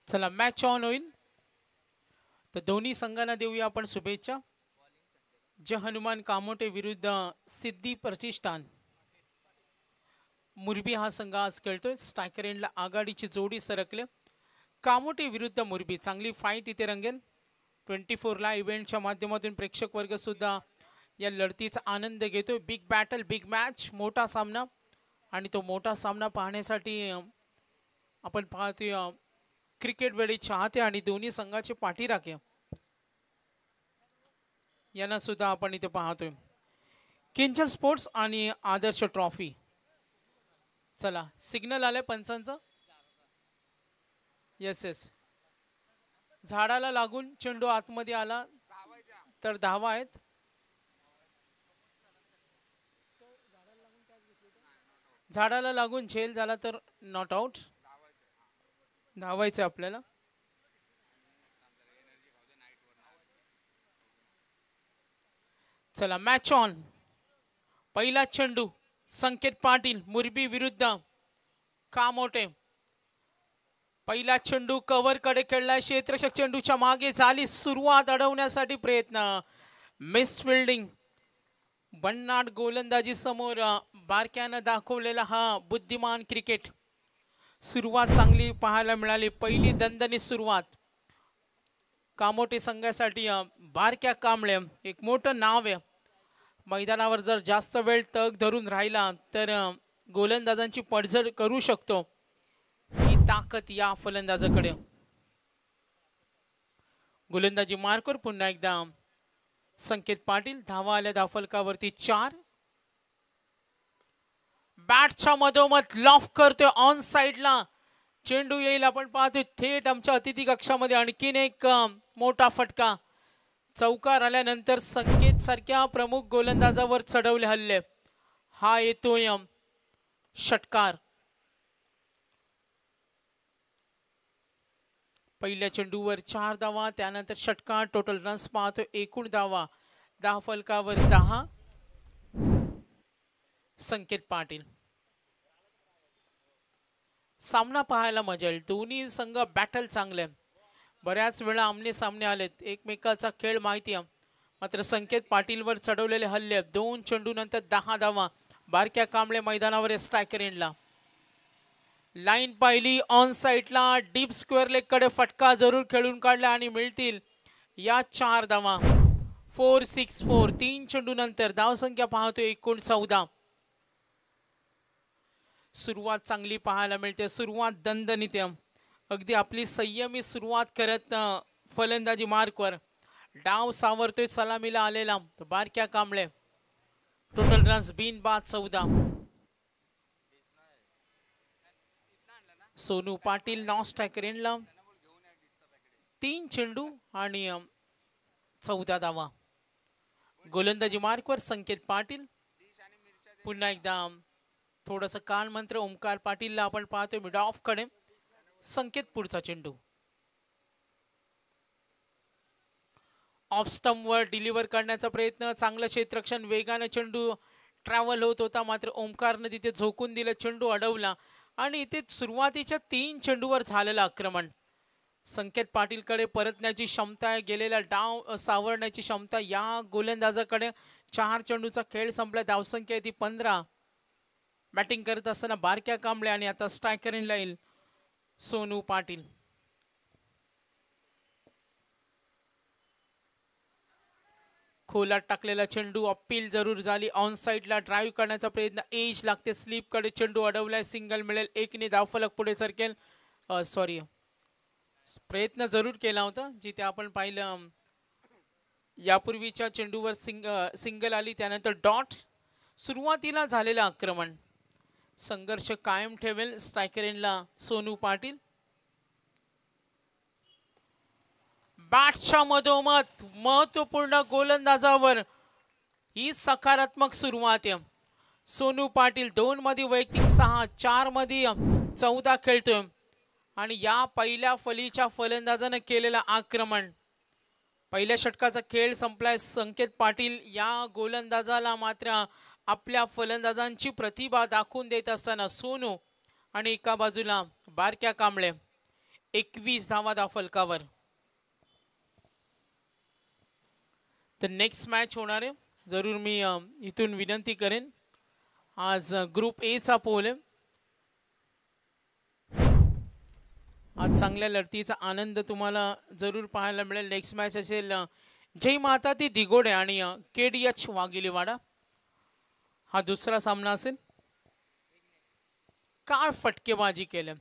चला match on होईल. तर दोन्ही संघांना देऊया आपण शुभेच्छा. जय हनुमान कामोटे विरुद्ध सिद्धी प्रतिष्ठान मुरबी हा संघ आज खेळतोय. स्ट्रायकर एंडला आघाडीची जोडी सरकले. कामोटे विरुद्ध मुरबी चांगली फाईट इथे रंगेल. 24 इव्हेंटच्या माध्यमातून प्रेक्षक वर्ग सुद्धा या लढतीचा आनंद घेतोय. बिग बॅटल, बिग मॅच, मोठा सामना. आणि तो मोठा सामना पाहण्यासाठी आपण पाहतोय क्रिकेट वेळी चाहते आणि दोन्ही संघाचे पाठीराखे यांना सुद्धा आपण इथे पाहतोय. किंचल स्पोर्ट्स आणि आदर्श ट्रॉफी. चला सिग्नल आलाय पंचांचा. Yes yes. झाडाला लागून चेंडू आतमध्ये आला तर धावा आहेत. झाडाला लागून झेल झाला तर नॉट आउट. धावायचं आपल्याला. चला मॅच ऑन. पहिला चेंडू संकेत पाटील मुरबी विरुद्ध कामोटे. पहिला चेंडू कव्हर कडे खेळलाय. क्षेत्ररक्षक चेंडूच्या मागे झाली सुरुवात. अडवण्यासाठी प्रयत्न. Miss fielding. भन्नाट गोलंदाजी समोर बारक्यानं दाखवलेला हा बुद्धिमान क्रिकेट. सुरुवात चांगली पाहायला मिळाली. पहिली दणदणीत सुरुवात कामोटे संघासाठी. बारक्या कांबळे एक मोठं नाव आहे मैदानावर. जर जास्त वेळ तग धरून राहिला तर गोलंदाजांची पडझड करू शकतो. ही ताकद या फलंदाजाकडे. गोलंदाजी मार्कवर पुन्हा एकदा संकेत पाटील. धावा आल्या धावफलकावरती 4. बॅटच्या मधोमध लॉफ करतोय ऑन साइडला. चेंडू येईल आपण पाहतोय थेट आमच्या अतिथी कक्षामध्ये. आणखीन एक मोठा फटका. चौकार आल्यानंतर संकेत सारख्या प्रमुख गोलंदाजावर चढवले हल्ले. हा येतोय षटकार. पहिल्या चेंडूवर 4 धावा. त्यानंतर षटकार. टोटल रन्स पाहतोय. एकूण धावा 10 फलकावर 10. संकेत पाटील. सामना पाहायला मजा येईल. दोन्ही संघ बॅटल चांगले. बऱ्याच वेळा आमने सामने आलेत. एकमेकाचा खेळ माहिती आहे. मात्र संकेत पाटीलवर चढवलेले हल्ले. 2 चेंडू नंतर 10 धावा. बारक्या कांबळे मैदानावर स्ट्रायकर एंडला. लाईन पाहिली ऑन साइडला. डीप स्क्वेअर लेग कडे फटका जरूर खेळून काढला आणि मिळतील या 4 धावा. 4-6-4. 3 चेंडू नंतर धावसंख्या पाहतोय एकूण 14. सुरुवात चांगली पाहायला मिळते. सुरुवात दणदणीत. अगदी आपली संयमी सुरुवात करत फलंदाजी मार्कवर. डाव सावरतोय सलामीला आलेला बारक्या कांबळे. टोटल रन्स बिनबाद 14. सोनू पाटील नॉन स्ट्रायकर एंडला. 3 चेंडू आणि 14 धावा. गोलंदाजी मार्कवर संकेत पाटील. पुन्हा एकदा थोडस कान मंत्र ओमकार पाटीलला आपण पाहतोय मिड ऑफ कडे. संकेत पुढचा चेंडू ऑफ स्टंप वर डिलिव्हर करण्याचा प्रयत्न. चांगलं क्षेत्ररक्षण. वेगाने चेंडू ट्रॅव्हल होत होता मात्र ओमकारनं तिथे झोकून दिलं. चेंडू अडवला आणि इथे सुरुवातीच्या 3 चेंडूवर झालेलं आक्रमण. संकेत पाटीलकडे परतण्याची क्षमता आहे. गेलेला डाव सावरण्याची क्षमता या गोलंदाजाकडे. 4 चेंडूचा खेळ संपला. धावसंख्या आहे ती 15. बॅटिंग करत असताना बारक्या कांबळे आणि आता स्ट्रायकर एंडला येईल सोनू पाटील. खोलात टाकलेला चेंडू. अपील जरूर झाली. ऑन साइडला ड्राईव्ह करण्याचा प्रयत्न. एज लागते. स्लीप कडे चेंडू अडवलाय. सिंगल मिळेल. 1 ने धावफलक पुढे सरकेल. सॉरी प्रयत्न जरूर केला होता जिथे आपण पाहिलं यापूर्वीच्या चेंडूवर सिंगल आली. त्यानंतर डॉट. सुरुवातीला झालेलं आक्रमण. संघर्ष कायम ठेवेल स्ट्रायकर एंडला सोनू पाटील. बॅटच्या मधोमध महत्वपूर्ण गोलंदाजावर ही सकारात्मक सुरुवात आहे. सोनू पाटील 2 मध्ये वैयक्तिक 6, 4 मध्ये 14 खेळतोय आणि या पहिल्या फलीच्या फलंदाजानं केलेलं आक्रमण. पहिल्या षटकाचा खेळ संपलाय. संकेत पाटील या गोलंदाजाला मात्र आपल्या फलंदाजांची प्रतिभा दाखवून देत असताना सोनू आणि एका बाजूला बारक्या कांबळे. 21 धावा फलकावर. तर नेक्स्ट मॅच होणार आहे. जरूर मी इथून विनंती करेन. आज ग्रुप ए चा पोल आहे. आज चांगल्या लढतीचा आनंद तुम्हाला जरूर पाहायला मिळेल. नेक्स्ट मॅच असेल जय माता दी दिगोडे आणि KDH वाघिलीवाडा. हा दुसरा सामना असेल. काय फटकेबाजी केलं.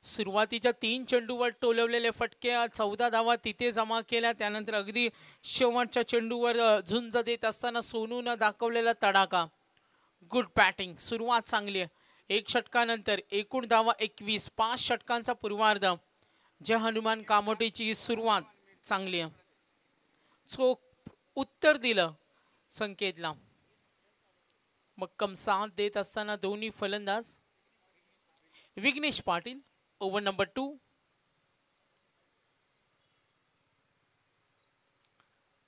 सुरुवातीच्या 3 चेंडूवर टोलवलेले फटके 14 धावा तिथे जमा केल्या. त्यानंतर अगदी शेवटच्या चेंडूवर झुंज देत असताना सोनूनं दाखवलेला तडाखा. Good batting. सुरुवात चांगली आहे. 1 षटकानंतर एकूण धावा 21. 5 षटकांचा पूर्वार्ध. जय हनुमान कामोटेची सुरुवात चांगली आहे. चोख उत्तर दिलं संकेतला. मक्कम साथ देत असताना दोन्ही फलंदाज. Vighnesh Patil over number 2.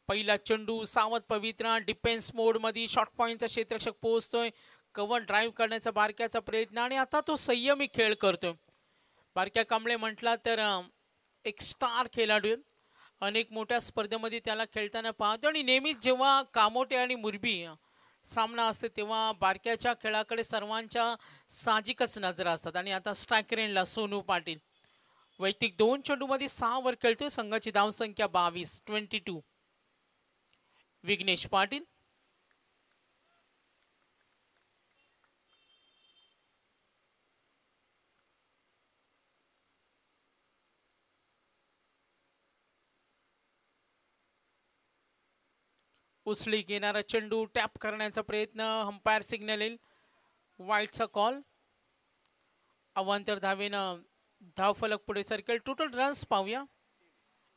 पहिला चेंडू सावध पवित्रा डिफेन्स मोड मध्ये शॉर्ट पॉइंटचा क्षेत्ररक्षक पोहोचतोय. कव्हर ड्राईव्ह करण्याचा बारक्याचा प्रयत्न आणि आता तो संयमी खेळ करतोय. बारक्या कांबळे म्हटला तर एक स्टार खेळाडू. अनेक मोठ्या स्पर्धेमध्ये त्याला खेळताना पाहतो आणि नेहमीच जेव्हा कामोटे आणि मुरबी सामना असते तेव्हा बारक्याच्या खेळाकडे सर्वांच्या साहजिकच नजरा असतात. आणि आता स्ट्रायकर एंडला सोनू पाटील वैयक्तिक 2 चेंडूमध्ये 6 वर खेळतोय. संघाची धावसंख्या 22. विघ्नेश पाटील उसळी घेणारा चेंडू टॅप करण्याचा प्रयत्न. अंपायर सिग्नल येईल. वाईटचा कॉल. अवांतर धावेनं धावफलक पुढे सरकेल. टोटल रन्स पाहूया.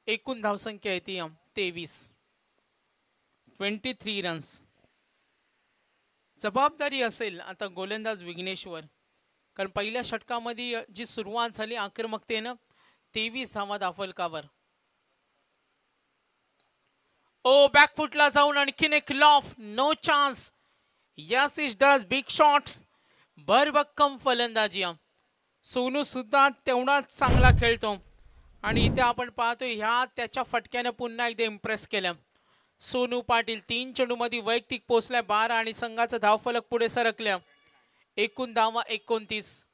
एकूण धावसंख्या आहे ती 23 रन्स. जबाबदारी असेल आता गोलंदाज विघ्नेश्वर. कारण पहिल्या षटकामध्ये जी सुरुवात झाली आक्रमकतेनं 23 धावा धावफलकावर. ओ बॅकफुटला जाऊन आणखीन एक loft. No chance. Yes it does. Big shot. भरभक्कम फलंदाजी. सोनू सुद्धा तेवढाच चांगला खेळतो आणि इथे आपण पाहतो ह्या त्याच्या फटक्याने पुन्हा एकदा इम्प्रेस केलं. सोनू पाटील 3 चेंडूमध्ये वैयक्तिक पोचल्या 12 आणि संघाचा धावफलक पुढे सरकल्या. एकूण धावा 29.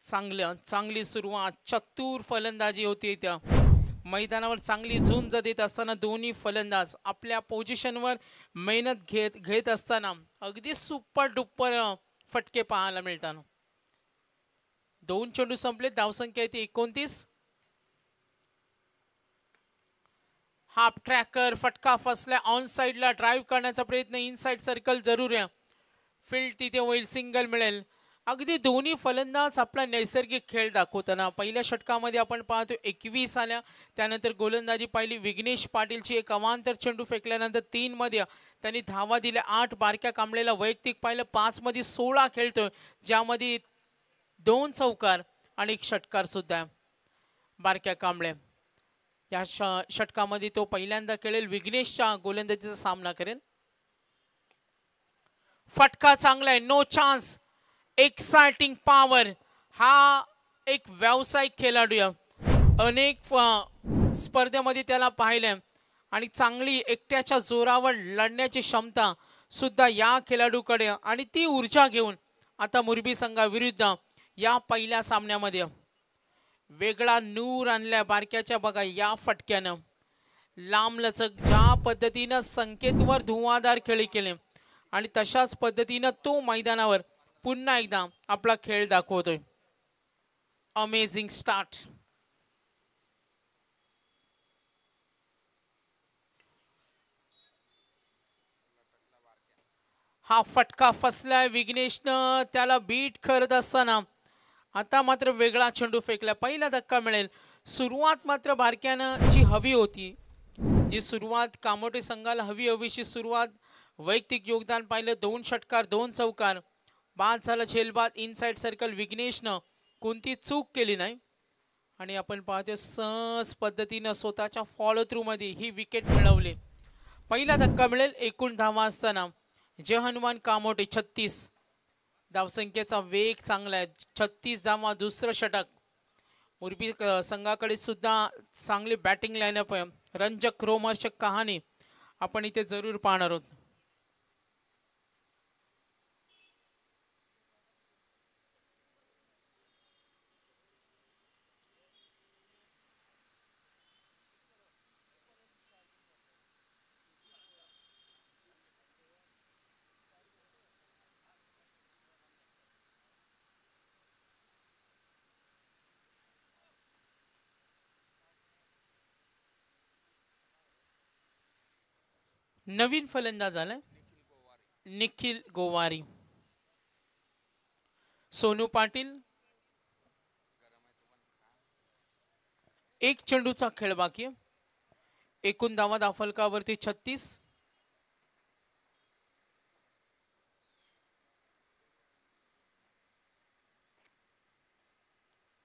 चांगली सुरुवात. चतुर फलंदाजी होती. त्या मैदानावर चांगली झुंज देत असताना दोन्ही फलंदाज आपल्या पोझिशनवर मेहनत घेत असताना अगदी सुपर डुपर फटके पाहायला मिळतात. 2 चेंडू संपले. धावसंख्या येते 29. हाफ ट्रॅकर फटका फसला. ऑन साइडला ड्राईव्ह करण्याचा प्रयत्न. इनसाइड सर्कल जरूर आहे. फील्ड तिथे होईल. सिंगल मिळेल. अगदी दोन्ही फलंदाज आपला नैसर्गिक खेळ दाखवताना पहिल्या षटकामध्ये आपण पाहतो 21 आल्या. त्यानंतर गोलंदाजी पाहिली. विघ्नेश पाटीलची एक अवांतर चेंडू फेकल्यानंतर 3 मध्ये त्यांनी धावा दिल्या. 8 बारक्या कांबळेला वैयक्तिक पाहिलं. 5 मध्ये 16 खेळतोय ज्यामध्ये 2 चौकार आणि 1 षटकार सुद्धा. बारक्या कांबळे या षटकामध्ये तो पहिल्यांदा खेळेल. विघ्नेशच्या गोलंदाजीचा सामना करेल. फटका चांगला आहे. No chance. Exciting power. हा एक व्यावसायिक खेळाडू आहे. अनेक स्पर्धेमध्ये त्याला पाहिलंय आणि चांगली एकट्याच्या जोरावर लढण्याची क्षमता सुद्धा या खेळाडूकडे आणि ती ऊर्जा घेऊन आता मुरबी संघाविरुद्ध या पहिल्या सामन्यामध्ये वेगळा नूर आणलाय बारक्याच्या. बघा या फटक्यानं लांबलचक ज्या पद्धतीनं संकेतवर धुवाधार खेळी केले आणि तशाच पद्धतीनं तो मैदानावर पुन्हा एकदा आपला खेळ दाखवतोय. Amazing start. हा फटका फसलाय. विघ्नेशनं त्याला बीट करत असताना आता मात्र वेगळा चेंडू फेकला. पहिला धक्का मिळेल. सुरुवात मात्र बारक्यानं जी हवी होती, जी सुरुवात कामोटे संघाला हवीशी सुरुवात, वैयक्तिक योगदान पाहिलं. 2 षटकार 2 चौकार. बाद झाला झेलबाद. Inside circle. विघ्नेशनं कोणती चूक केली नाही आणि आपण पाहतो सहज पद्धतीनं स्वतःच्या फॉलो थ्रू मध्ये ही विकेट मिळवली. पहिला धक्का मिळेल. एकूण धावा असताना जय हनुमान कामोटे 36. धावसंख्येचा वेग चांगला आहे. 36 धावा, दुसरं षटक. मुरबी संघाकडे सुद्धा चांगली बॅटिंग लाईनअप आहे. रंजक रोमहर्षक कहाणी आपण इथे जरूर पाहणार आहोत. नवीन फलंदाज आलाय निखिल गोवारी. सोनू पाटील. एक चेंडूचा खेळ बाकी आहे. एकूण धावा धावफलकावरती 36.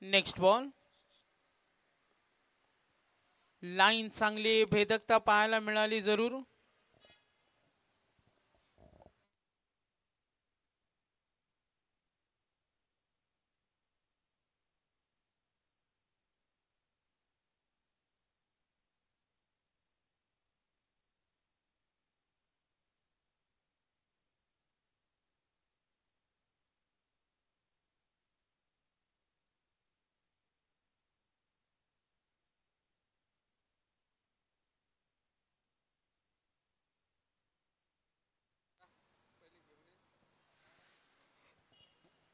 Next ball. लाईन चांगली भेदकता पाहायला मिळाली जरूर.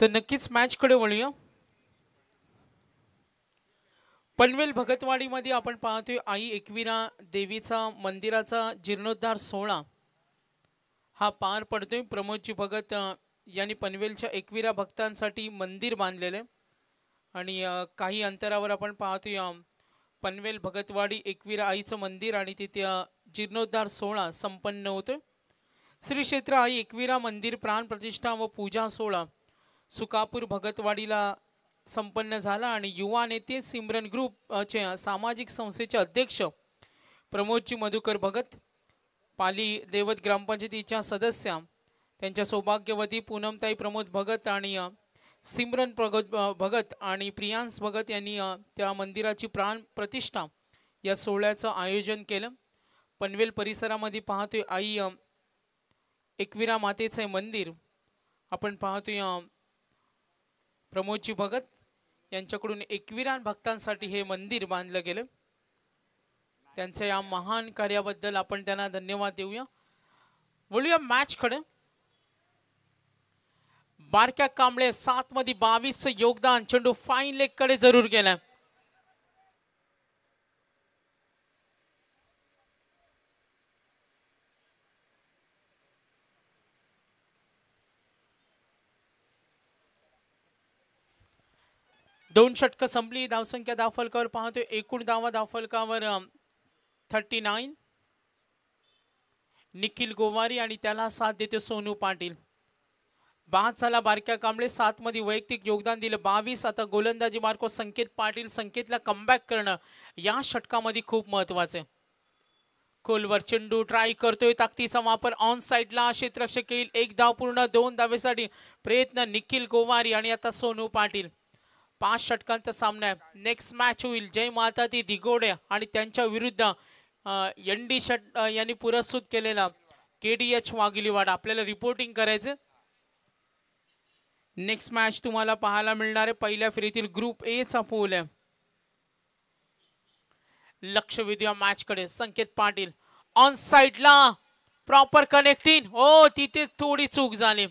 तर नक्कीच मॅच कडे वळूया. पनवेल भगतवाडीमध्ये आपण पाहतोय आई एकविरा देवीचा मंदिराचा जीर्णोद्धार सोहळा हा पार पडतोय. प्रमोदजी भगत यांनी पनवेलच्या एकविरा भक्तांसाठी मंदिर बांधलेले आणि काही अंतरावर आपण पाहतोय पनवेल भगतवाडी एकविरा आईचं मंदिर आणि तिथे जीर्णोद्धार सोहळा संपन्न होतोय. श्री क्षेत्र आई एकविरा मंदिर प्राण प्रतिष्ठा व पूजा सोहळा सुकापूर भगतवाडीला संपन्न झाला आणि युवा नेते सिमरन ग्रुपचे सामाजिक संस्थेचे अध्यक्ष प्रमोदजी मधुकर भगत, पाली देवत ग्रामपंचायतीच्या सदस्या त्यांच्या सौभाग्यवती पूनमताई प्रमोद भगत आणि सिमरन भगत आणि प्रियांश भगत यांनी त्या मंदिराची प्राण प्रतिष्ठा या सोहळ्याचं आयोजन केलं. पनवेल परिसरामध्ये पाहतोय आई एकविरा मातेचे मंदिर आपण पाहतोय. प्रमोदजी भगत यांच्याकडून एकविरा भक्तांसाठी हे मंदिर बांधलं गेलं. त्यांच्या या महान कार्याबद्दल आपण त्यांना धन्यवाद देऊया. वळूया मॅच कडे. बारक्या कांबळे 7 मध्ये 22 योगदान. चेंडू फाईन लेग कडे जरूर गेलाय. दोन षटक संपली. धावसंख्या धावफलकावर पाहतोय एकूण धावा धावफलकावर 39. निखिल गोवारी आणि त्याला साथ देते सोनू पाटील. बाद झाला बारक्या कांबळे 7 मध्ये वैयक्तिक योगदान दिलं 22. आता गोलंदाजी मार्को संकेत पाटील. संकेतला कमबॅक करणं या षटकामध्ये खूप महत्वाचं आहे. खोलवर चेंडू ट्राय करतोय. ताकदीचा वापर ऑन साइडला. क्षेत्ररक्षक येईल. एक धाव पूर्ण. 2 धावेसाठी प्रयत्न निखिल गोवारी आणि आता सोनू पाटील. 5 षटकांचा सामना आहे. नेक्स्ट मॅच होईल जय माता दी दिगोडे आणि त्यांच्या विरुद्ध एनडी षट यांनी पुरस्कृत केलेला KDH वाघिलीवाडा. आपल्याला रिपोर्टिंग करायचं. नेक्स्ट मॅच तुम्हाला पाहायला मिळणार आहे. पहिल्या फेरीतील ग्रुप ए चा पोल आहे. लक्ष वेधूया मॅच कडे. संकेत पाटील ऑन साइडला प्रॉपर कनेक्टिंग. ओ तिथे थोडी चूक झाली.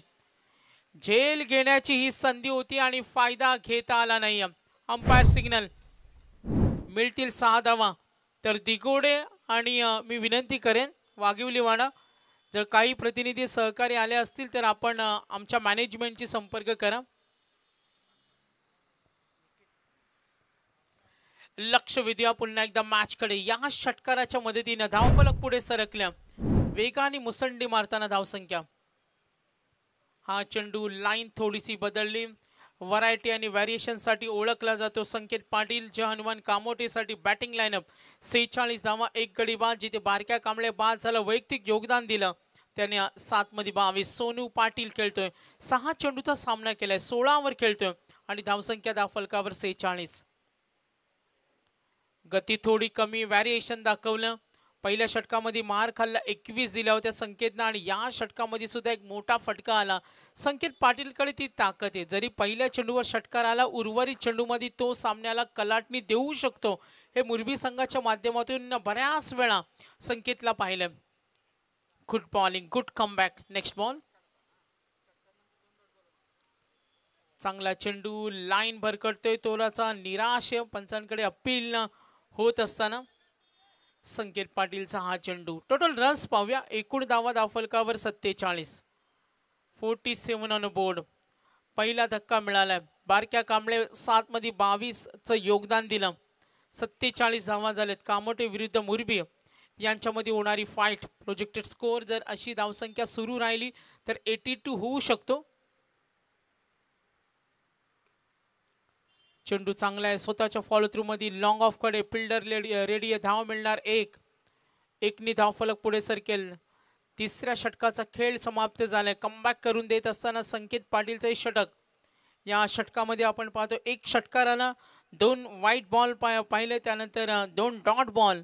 झेल घेण्याची ही संधी होती आणि फायदा घेता आला नाही. Umpire signal. मिळतील 6 धावा. तर दिगोडे आणि मी विनंती करेन वाघिवलीवाडा जर काही प्रतिनिधी सहकारी आले असतील तर आपण आमच्या मॅनेजमेंटची संपर्क करा. लक्ष वेधूया पुन्हा एकदा मॅच कडे. या षटकाराच्या मदतीने धावफलक पुढे सरकल्या. वेगाने मुसंडी मारताना धावसंख्या. हा चेंडू लाईन थोडीशी बदलली. व्हरायटी आणि व्हॅरिएशन साठी ओळखला जातो संकेत पाटील. जय हनुमान कामोटेसाठी बॅटिंग लाईनअप 46 धावा 1 गडी बाद. जिथे बारक्या कांबळे बाद झाला वैयक्तिक योगदान दिलं त्याने 7 मध्ये 22. सोनू पाटील खेळतोय, 6 चेंडूचा सामना केलाय, 16 वर खेळतोय आणि धावसंख्या धावफलकावर 46. गती थोडी कमी, व्हॅरिएशन दाखवलं. पहिल्या षटकामध्ये मार खाल्ला, 21 दिल्या होत्या संकेतनं आणि या षटकामध्ये सुद्धा एक मोठा फटका आला. संकेत पाटीलकडे ती ताकद आहे, जरी पहिल्या चेंडूवर षटकार आला, उर्वरित चेंडूमध्ये तो सामन्याला कलाटणी देऊ शकतो. हे मुरबी संघाच्या माध्यमातून बऱ्याच वेळा संकेतला पाहिलं. Good bowling, good comeback. Next ball. चांगला चेंडू लाईन भरकटतोय, तोलाचा निराश पंचांकडे अपील होत असताना संकेत पाटीलचा हा चेंडू. टोटल रन्स पाहूया. एकूण धावा धावफलकावर 47. 47 ऑन बोर्ड. पहिला धक्का मिळालाय. बारक्या कांबळे 7 मध्ये 22चं योगदान दिलं. 47 धावा झालेत. कामोटे विरुद्ध मुरबी यांच्यामध्ये होणारी फाईट. प्रोजेक्टेड स्कोअर जर अशी धावसंख्या सुरू राहिली तर 82 होऊ शकतो. चेंडू चांगला आहे, स्वतःच्या फॉलो थ्रू मध्ये लॉंग ऑफ कडे फिल्डर रेडी. धाव मिळणार 1-1 धावफलक पुढे सरकेल. तिसऱ्या षटकाचा खेळ समाप्त झालाय. कमबॅक करून देत असताना संकेत पाटीलचं षटक. या षटकामध्ये आपण पाहतो एक षटकाराला 2 व्हाईट बॉल पाहिले, त्यानंतर 2 डॉट बॉल.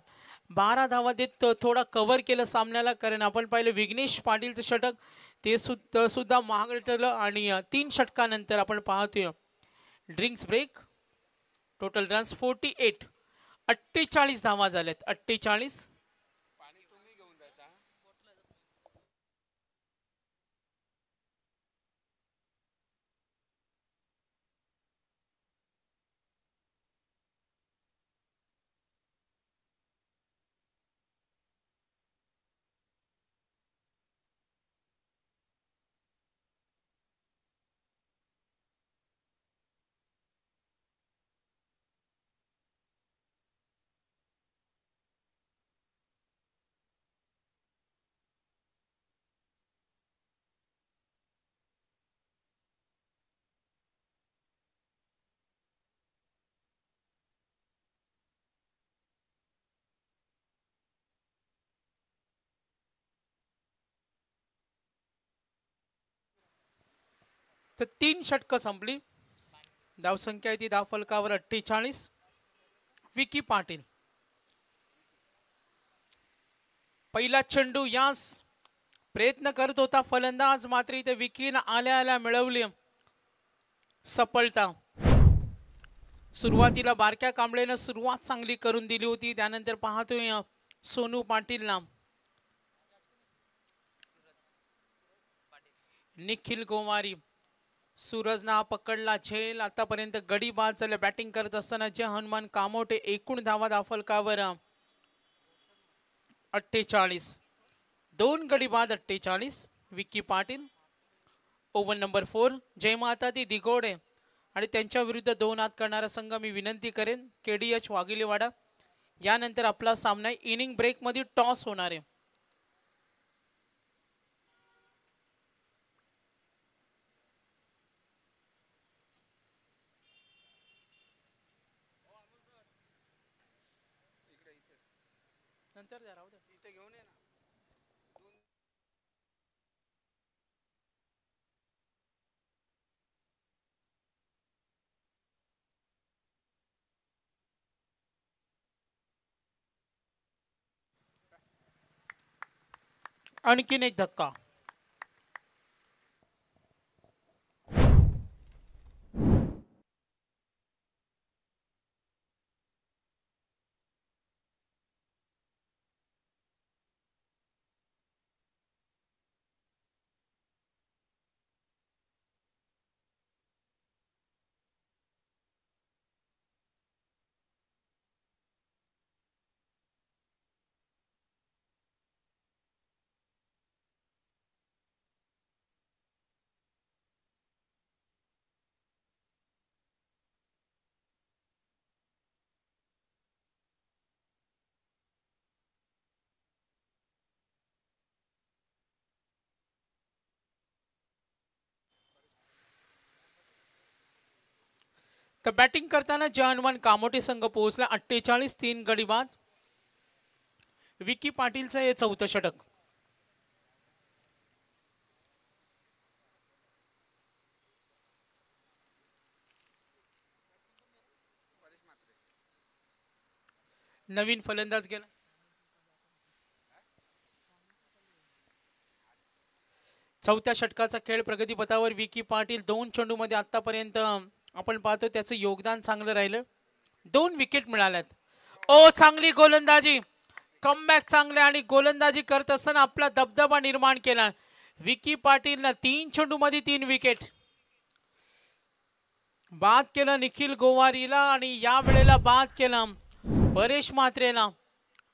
12 धावा देत थोडा कव्हर केलं सामन्याला, कारण आपण पाहिलं विघ्नेश पाटीलचं षटक ते सुद्धा महाग ठरलं. आणि 3 षटकानंतर आपण पाहतोय ड्रिंक्स ब्रेक. Total runs 48. 48 धावा झाल्यात. 48. तर 3 षटकं संपली. धावसंख्या आहे ती धावफलकावर 48. विकी पाटील पहिला चेंडू यास प्रयत्न करत होता फलंदाज, मात्र इथे विकीनं आल्या आल्या मिळवली सफलता. सुरुवातीला बारक्या कांबळेनं सुरुवात चांगली करून दिली होती. त्यानंतर पाहतोय सोनू पाटीलला निखिल गोवारी. सूरजना पकडला झेल. आतापर्यंत गडी बाद झाले बॅटिंग करत असताना जे हनुमान कामोटे. एकूण धावा धावफलकावर 48. 2 गडी बाद 48. विकी पाटील. ओव्हर नंबर 4 जय माता दी दिगोडे आणि त्यांच्या विरुद्ध 2 हात करणारा संघ मी विनंती करेन KDH वाघिलेवाडा. यानंतर आपला सामना इनिंग ब्रेक मध्ये टॉस होणार आहे. नंतर राहू दे. इथे घेऊन ये ना. आणखीन एक धक्का. तर बॅटिंग करताना जे हनुमान कामोटे संघ पोहोचला 48. 3 गडी बाद. विकी पाटीलचं हे 4थं षटक. नवीन फलंदाज गेला. चौथ्या षटकाचा खेळ प्रगतीपथावर. विकी पाटील 2 चेंडूमध्ये आतापर्यंत आपण पाहतो त्याचं योगदान चांगलं राहिलं. 2 विकेट मिळाल्यात. ओ चांगली गोलंदाजी, कमबॅक चांगले आणि गोलंदाजी करत असताना आपला दबदबा निर्माण केला. विकी पाटीलनं 3 चेंडूमध्ये 3 विकेट. बाद केलं निखिल गोवारीला आणि या वेळेला बाद केलं परेश म्हात्रेला.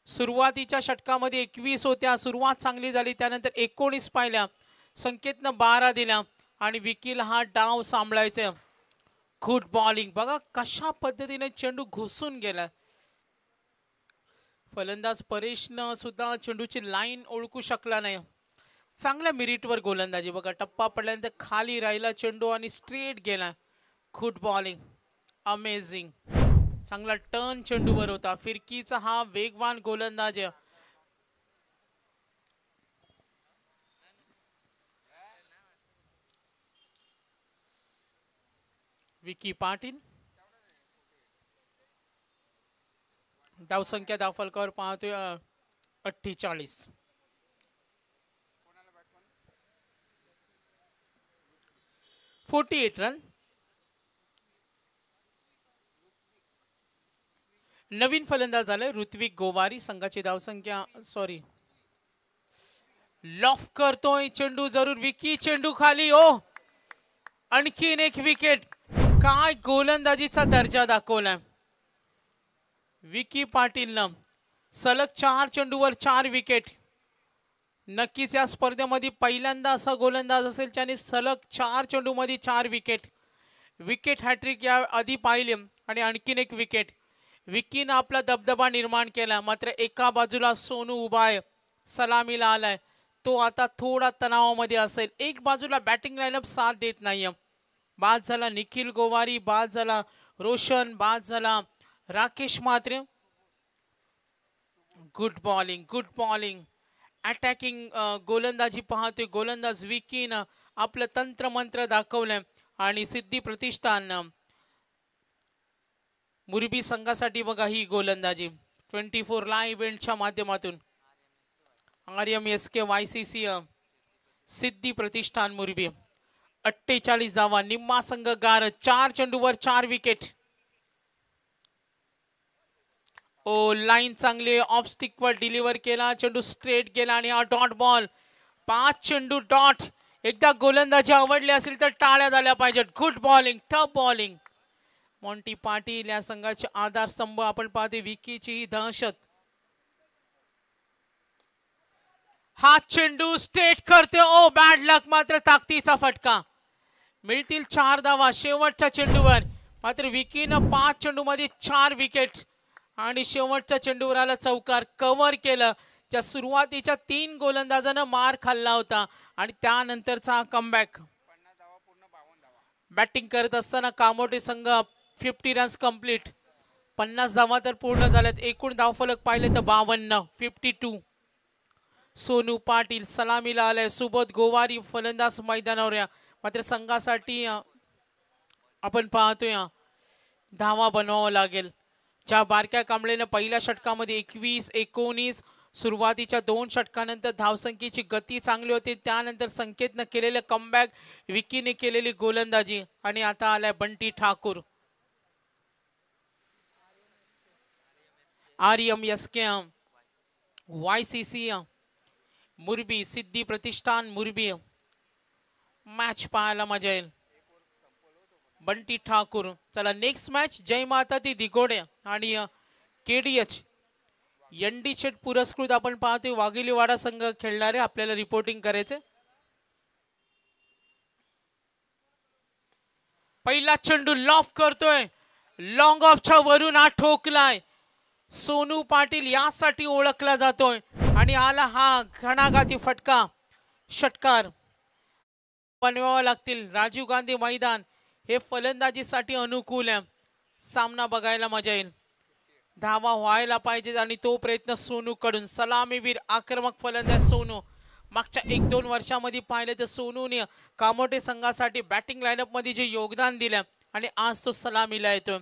सुरुवातीच्या षटकामध्ये 21 होत्या, सुरुवात चांगली झाली, त्यानंतर 19 पाहिल्या, संकेतनं 12 दिल्या आणि विकीला हा डाव सांभाळायचा. Good bowling. बघा कशा पद्धतीने चेंडू घुसून गेला. फलंदाज परेशनं सुद्धा चेंडूची लाईन ओळखू शकला नाही. चांगल्या मिरिटवर गोलंदाजी. बघा टप्पा पडल्यानंतर खाली राहिला चेंडू आणि स्ट्रेट गेला. Good bowling, amazing. चांगला टर्न चेंडूवर होता. फिरकीचा हा वेगवान गोलंदाज. विकी पाटील. धावसंख्या धावफलकावर पाहतोय 48. 48 रन. नवीन फलंदाज झाले ऋत्विक गोवारी. संघाची धावसंख्या लॉफ करतोय चेंडू जरूर. विकी चेंडू खाली. ओ आणखीन एक विकेट. काय गोलंदाजीचा दर्जा दाखवलाय विकी पाटीलनं. सलग 4 चेंडूवर 4 विकेट. नक्कीच या स्पर्धेमध्ये पहिल्यांदा असा गोलंदाज असेल ज्याने सलग 4 चेंडूमध्ये 4 विकेट. विकेट हॅट्रिक या आधी पाहिले आणि आणखीन एक विकेट. विकीनं आपला दबदबा निर्माण केला. मात्र एका बाजूला सोनू उभा आहे, सलामीला आलाय. तो आता थोडा तणावामध्ये असेल. एक बाजूला बॅटिंग लाईनअप साथ देत नाहीये. बाद झाला निखिल गोवारी, बाद झाला रोशन, बाद झाला Rakesh Mhatre. Good bowling, good bowling. Attacking गोलंदाजी पाहतोय गोलंदाज विकीनं आपलं तंत्रमंत्र दाखवलंय आणि सिद्धी प्रतिष्ठान मुरबी संघासाठी बघा ही गोलंदाजी. 24 लाईव्ह इव्हेंटच्या माध्यमातून RMSK YCC सिद्धी प्रतिष्ठान मुरबी. 48 धावा. निम्मा संघ गार. 4 चेंडूवर 4 विकेट. ओ लाईन चांगली. ऑफ स्टिकवर डिलिव्हर केला, चेंडू स्ट्रेट गेला आणि हा डॉट बॉल. 5 चेंडू डॉट. एकदा गोलंदाजी आवडली असेल तर टाळ्या झाल्या पाहिजेत. Good bowling, tough bowling. Monty Patil या संघाचे आधारस्तंभ. आपण पाहतो विकीची ही दहशत. हा चेंडू स्ट्रेट करते. ओ बॅड लक. मात्र ताकदीचा फटका. मिळतील 4 धावा शेवटच्या चेंडूवर. मात्र विकीनं 5 चेंडूमध्ये 4 विकेट आणि शेवटच्या चेंडूवर आला चौकार. कव्हर केलं. ज्या सुरुवातीच्या 3 गोलंदाजांना मार खाल्ला होता आणि त्यानंतरचा कमबॅक. बॅटिंग करत असताना कामोटे संघ 50 रन्स कंप्लीट. 50 धावा तर पूर्ण झाल्यात. एकूण धावफलक पाहिले तर 52. 52. सोनू पाटील सलामीला आलाय. सुबोध गोवारी फलंदाज मैदानावर. मात्र संघासाठी आपण पाहतोय धावा बनवावं लागेल. ज्या बारक्या कांबळेनं पहिल्या षटकामध्ये 21, 19 सुरुवातीच्या 2 षटकानंतर धावसंख्येची गती चांगली होती. त्यानंतर संकेतनं केलेलं कमबॅक, विकीने केलेली गोलंदाजी आणि आता आलाय बंटी ठाकूर. RMSK YCC मुरबी सिद्धी प्रतिष्ठान मुरबी. मॅच पाहायला मजा येईल. बंटी ठाकूर. चला नेक्स्ट मॅच जय माता दी दिगोडे आणि KDH ND शेट पुरस्कृत आपण पाहतोय वाघिलीवाडा संघ खेळणारे. आपल्याला रिपोर्टिंग करायचे. पहिला चेंडू लॉफ करतोय. लॉंग ऑफच्या वरून हा ठोकलाय. सोनू पाटील यासाठी ओळखला जातोय आणि आला हा घणाघाती फटका. षटकार बनवावं लागतील. राजीव गांधी मैदान हे फलंदाजीसाठी अनुकूल आहे. सामना बघायला मजा येईल. धावा व्हायला पाहिजे आणि तो प्रयत्न सोनूकडून. सलामीवीर आक्रमक फलंदाज सोनू. मागच्या 1-2 वर्षामध्ये पाहिलं तर सोनूने कामोटे संघासाठी बॅटिंग लाईनअप मध्ये जे योगदान दिलं आणि आज तो सलामीला येतोय.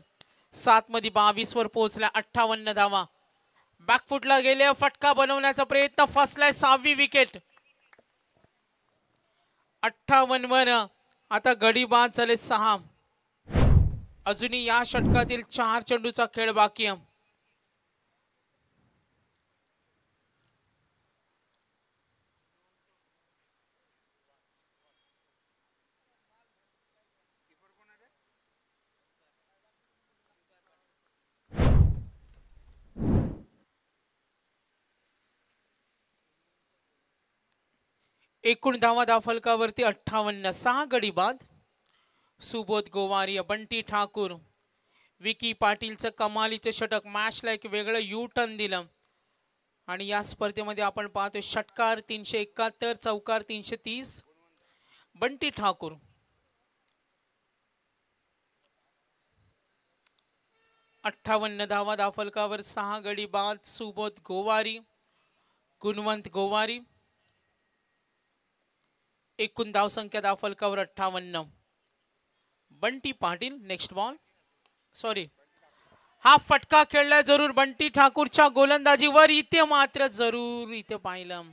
7 मध्ये 22 वर पोहोचला. 58 धावा. बॅकफुटला गेले, फटका बनवण्याचा प्रयत्न, फसलाय 6वी विकेट. 58 वर आता गडी बाद झाले 6. अजूनही या षटकातील 4 चेंडूचा खेळ बाकी आहे. एकूण धावा फलकावरती 58. 6 गडी बाद. सुबोध गोवारी, बंटी ठाकूर, विकी पाटीलचं कमालीचं षटक, मॅचला एक वेगळं यू टर्न दिलं. आणि या स्पर्धेमध्ये आपण पाहतोय षटकार 371, चौकार 330. बंटी ठाकूर. अठ्ठावन्न धावा फलकावर, 6 गडी बाद. सुबोध गोवारी, गुणवंत गोवारी. एकूण धावसंख्या धावफलकावर 58. Bunty Patil next ball. Sorry, हा फटका खेळला जरूर बंटी ठाकूरच्या गोलंदाजीवर. इथे मात्र जरूर इथे पाहिलं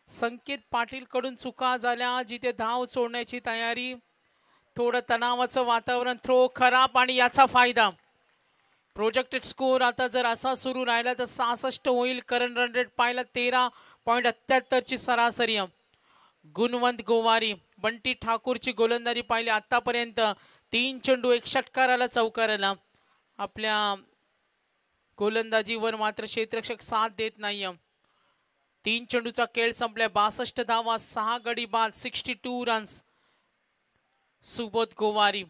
संकेत पाटील कडून चुका झाल्या. जिथे धाव सोडण्याची तयारी, थोडं तणावाचं वातावरण, थ्रो खराब आणि याचा फायदा. प्रोजेक्टेड स्कोर आता जर असा सुरू राहिला तर 66 होईल. करंट रन रेट पाहिला 13.78 ची सरासरी. गुणवंत गोवारी, बंटी ठाकूरची गोलंदाजी पाहिली आतापर्यंत 3 चेंडू 1 षटकाराला चौकाराला. आपल्या गोलंदाजीवर मात्र क्षेत्ररक्षक साथ देत नाही. 3 चेंडूचा खेळ संपलाय. 62 धावा, 6 गडी बाद, 62 रन्स. सुबोध गोवारी,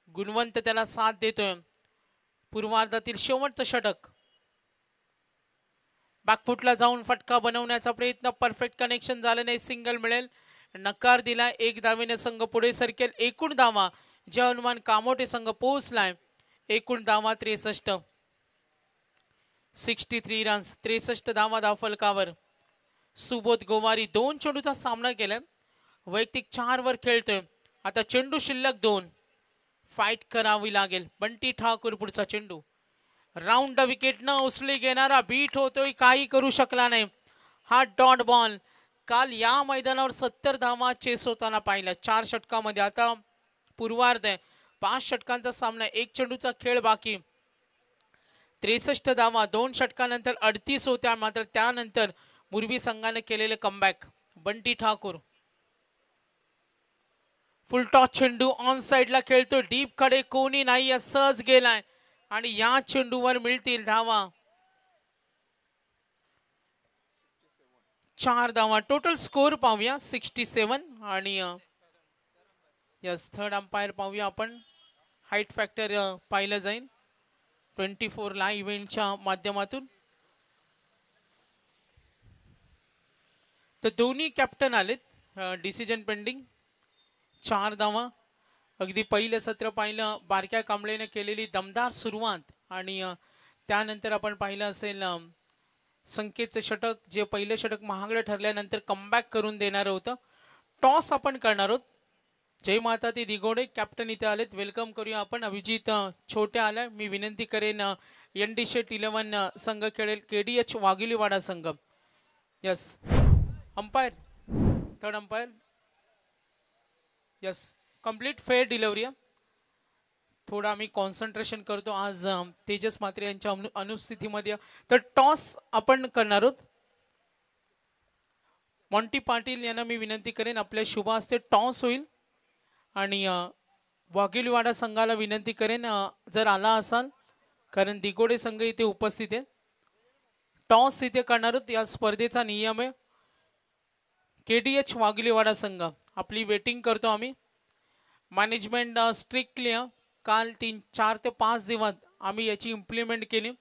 गुणवंत त्याला साथ देतोय. पूर्वार्धातील शेवटचं षटक. बॅकफुटला जाऊन फटका बनवण्याचा प्रयत्न, परफेक्ट कनेक्शन झालं नाही, सिंगल मिळेल. नकार दिला. 1 धावेने संघ पुढे सरकेल. एकूण धावा जे अनुमान कामोटे संघ पोहोचलाय. एकूण धावा 63. 63 रन्स, 63 धावा धावफलकावर. सुबोध गोवारी 2 चेंडूचा सामना केलाय. वैयक्तिक 4 वर खेळतोय. आता चेंडू शिल्लक 2. फाईट करावी लागेल. बंटी ठाकूर पुढचा चेंडू. राऊंड विकेट न उचली घेणारा, बीट होतोय, काही करू शकला नाही. हा डॉट बॉल. काल या मैदानावर 70 धावा चेस होताना पाहिल्या 4 षटकामध्ये. आता पूर्वार्ध आहे, 5 षटकांचा सामना, 1 चेंडूचा खेळ बाकी. 63 धावा 2 षटकानंतर 38 होत्या. मात्र त्यानंतर मुरबी संघाने केलेले कमबॅक. बंटी ठाकूर फुल टॉस चेंडू ऑन साइडला खेळतो. डीप कडे कोणी नाही, सहज गेलाय आणि या चेंडूवर मिळतील धावा. 4 धावा. टोटल स्कोर पाहूया 67. आणि यस, थर्ड अंपायर पाहूया आपण. हाईट फॅक्टर पाहिलं जाईल 24 लाईव्ह इव्हेंटच्या माध्यमातून. तर दोन्ही कॅप्टन आलेत. Decision pending. 4 धावा. अगदी पहिलं सत्र पाहिलं, बारक्या कांबळेने केलेली दमदार सुरुवात. आणि त्यानंतर आपण पाहिलं असेल संकेतचं षटक, जे पहिलं षटक महागडं ठरल्यानंतर कमबॅक करून देणार होतं. टॉस आपण करणार आहोत. जय माता ती दिगोडे कॅप्टन इथे आलेत. वेलकम करूया आपण. अभिजित छोटे आलाय. मी विनंती करेन ND शेट 11 संघ खेळेल. KDH वाघिलीवाडा संघ. Yes, umpire, third umpire. Yes, complete fair delivery. थोडा आम्ही कॉन्सन्ट्रेशन करतो आज तेजस म्हात्रे यांच्या अनुपस्थितीमध्ये. तर टॉस आपण करणार आहोत. मॉन्टी पाटील यांना मी विनंती करेन, आपल्या शुभ हस्ते टॉस होईल. आणि वाघिलीवाडा संघाला विनंती करेन जर आला असाल, कारण दिगोडे संघ इथे उपस्थित आहे. टॉस इथे करणार आहोत. या स्पर्धेचा नियम आहे. KDH वाघिलीवाडा संघ आपली वेटिंग करतो आम्ही. मॅनेजमेंट स्ट्रिक्टली काल 4 ते 5 दिवस आम्ही याची इम्प्लिमेंट केली.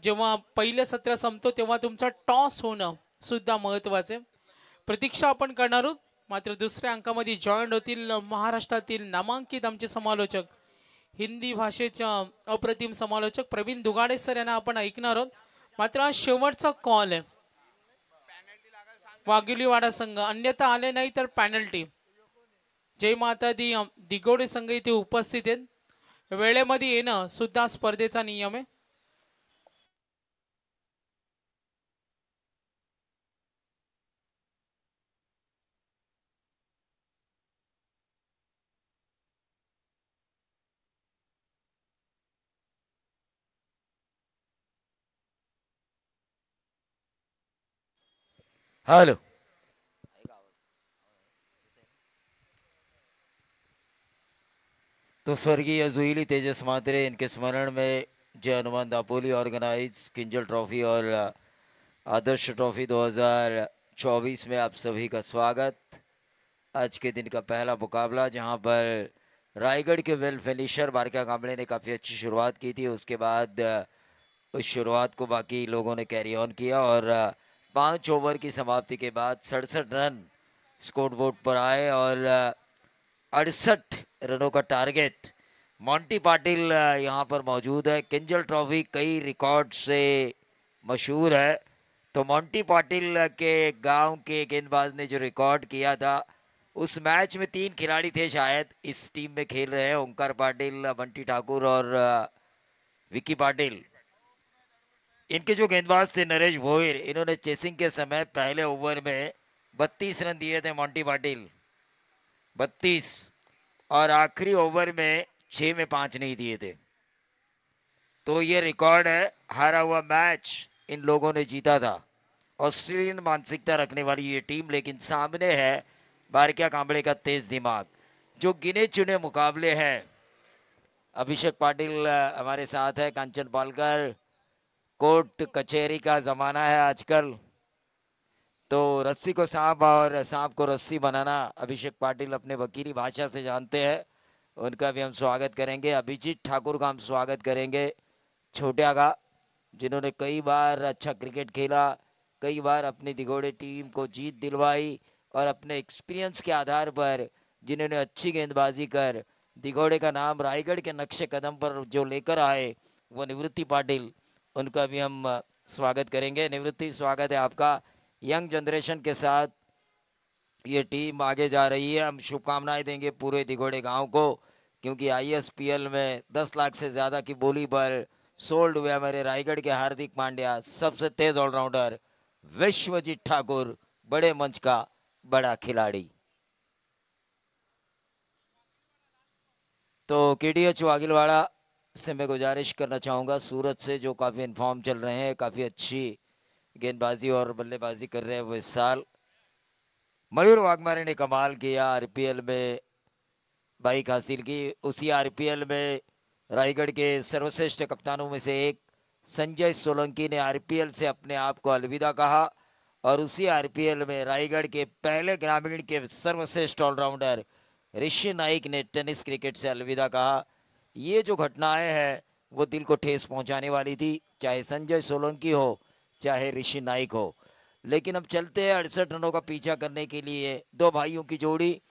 जेव्हा पहिलं सत्र संपतो तेव्हा तुमचा टॉस होणं सुद्धा महत्त्वाचे. प्रतीक्षा आपण करणार आहोत. मात्र दुसऱ्या अंकामध्ये जॉईन होतील महाराष्ट्रातील नामांकित आमचे समालोचक, हिंदी भाषेच्या अप्रतिम समालोचक प्रवीण दुगाडे सर यांना आपण ऐकणार आहोत. मात्र हा शेवटचा कॉल आहे. वाघिलीवाडा संघ अन्यथा आले नाही तर पॅनल्टी. जय माता दी दिगोडे संघ इथे उपस्थित आहेत. वेळेमध्ये येणं सुद्धा स्पर्धेचा नियम आहे. हेलो। तो स्वर्गीय जुईली तेजस मात्रे इनके स्मरण में जय हनुमान दापोली ऑर्गेनाइज किंजल ट्रॉफी और आदर्श ट्रॉफी 2024 में आप सभी का स्वागत। आज के दिन का पहला मुकाबला जहां पर रायगढ़ के वेल फिनिशर बारका कांबड़े ने काफ़ी अच्छी शुरुआत की थी, उसके बाद उस शुरुआत को बाकी लोगों ने कैरी ऑन किया और 5 ओवर की समाप्ति के बाद 67 रन स्कोर बोर्ड पर आए और 68 रनों का टारगेट। मोंटी पाटिल यहाँ पर मौजूद है। किंजल ट्रॉफी कई रिकॉर्ड से मशहूर है, तो मोंटी पाटिल के गांव के गेंदबाज ने जो रिकॉर्ड किया था, उस मैच में 3 खिलाड़ी थे शायद इस टीम में खेल रहे हैं, ओंकार पाटिल, बंटी ठाकुर और विकी पाटिल। इनके जो गेंदबाज थे नरेश भोईर, इन्होंने चेसिंग के समय पहले ओवर में 32 रन दिए थे मोंटी पाटिल, 32, और आखिरी ओवर में 6 में 5 नहीं दिए थे। तो ये रिकॉर्ड है। हारा हुआ मैच इन लोगों ने जीता था। ऑस्ट्रेलियन मानसिकता रखने वाली ये टीम, लेकिन सामने है बारका कांबड़े का तेज दिमाग। जो गिने चुने मुकाबले हैं, अभिषेक पाटिल हमारे साथ है, कांचन पालकर। कोर्ट कचहरी का ज़माना है आजकल, तो रस्सी को सांप और सांप को रस्सी बनाना अभिषेक पाटिल अपने वकीली भाषा से जानते हैं। उनका भी हम स्वागत करेंगे। अभिजीत ठाकुर का हम स्वागत करेंगे, छोटिया का, जिन्होंने कई बार अच्छा क्रिकेट खेला, कई बार अपनी दिगोड़े टीम को जीत दिलवाई और अपने एक्सपीरियंस के आधार पर जिन्होंने अच्छी गेंदबाजी कर दिगोड़े का नाम रायगढ़ के नक्शे कदम पर जो लेकर आए, वो निवृत्ति पाटिल। उनका भी हम स्वागत करेंगे। निवृत्ति, स्वागत है आपका। यंग जनरेशन के साथ ये टीम आगे जा रही है। हम शुभकामनाएं देंगे पूरे दिगोड़े गांव को, क्योंकि आईएसपीएल में 10 लाख से ज़्यादा की बोली पर सोल्ड हुए हमारे रायगढ़ के हार्दिक पांड्या, सबसे तेज ऑलराउंडर विश्वजीत ठाकुर, बड़े मंच का बड़ा खिलाड़ी। तो केडीएच वागिलवाड़ा से मैं गुजारिश करना चाहूँगा, सूरत से, जो काफ़ी इन्फॉर्म चल रहे हैं, काफ़ी अच्छी गेंदबाजी और बल्लेबाजी कर रहे हैं वो इस साल। मयूर वाघमारे ने कमाल किया, आरपीएल में बाइक हासिल की। उसी आरपीएल में रायगढ़ के सर्वश्रेष्ठ कप्तानों में से एक संजय सोलंकी ने आरपीएल से अपने आप को अलविदा कहा, और उसी आरपीएल में रायगढ़ के पहले ग्रामीण के सर्वश्रेष्ठ ऑलराउंडर ऋषि नाइक ने टेनिस क्रिकेट से अलविदा कहा। ये जो घटनाएं हैं वो दिल को ठेस पहुंचाने वाली थी, चाहे संजय सोलंकी हो चाहे ऋषि नाइक हो। लेकिन अब चलते हैं 68 रनों का पीछा करने के लिए। दो भाइयों की जोड़ी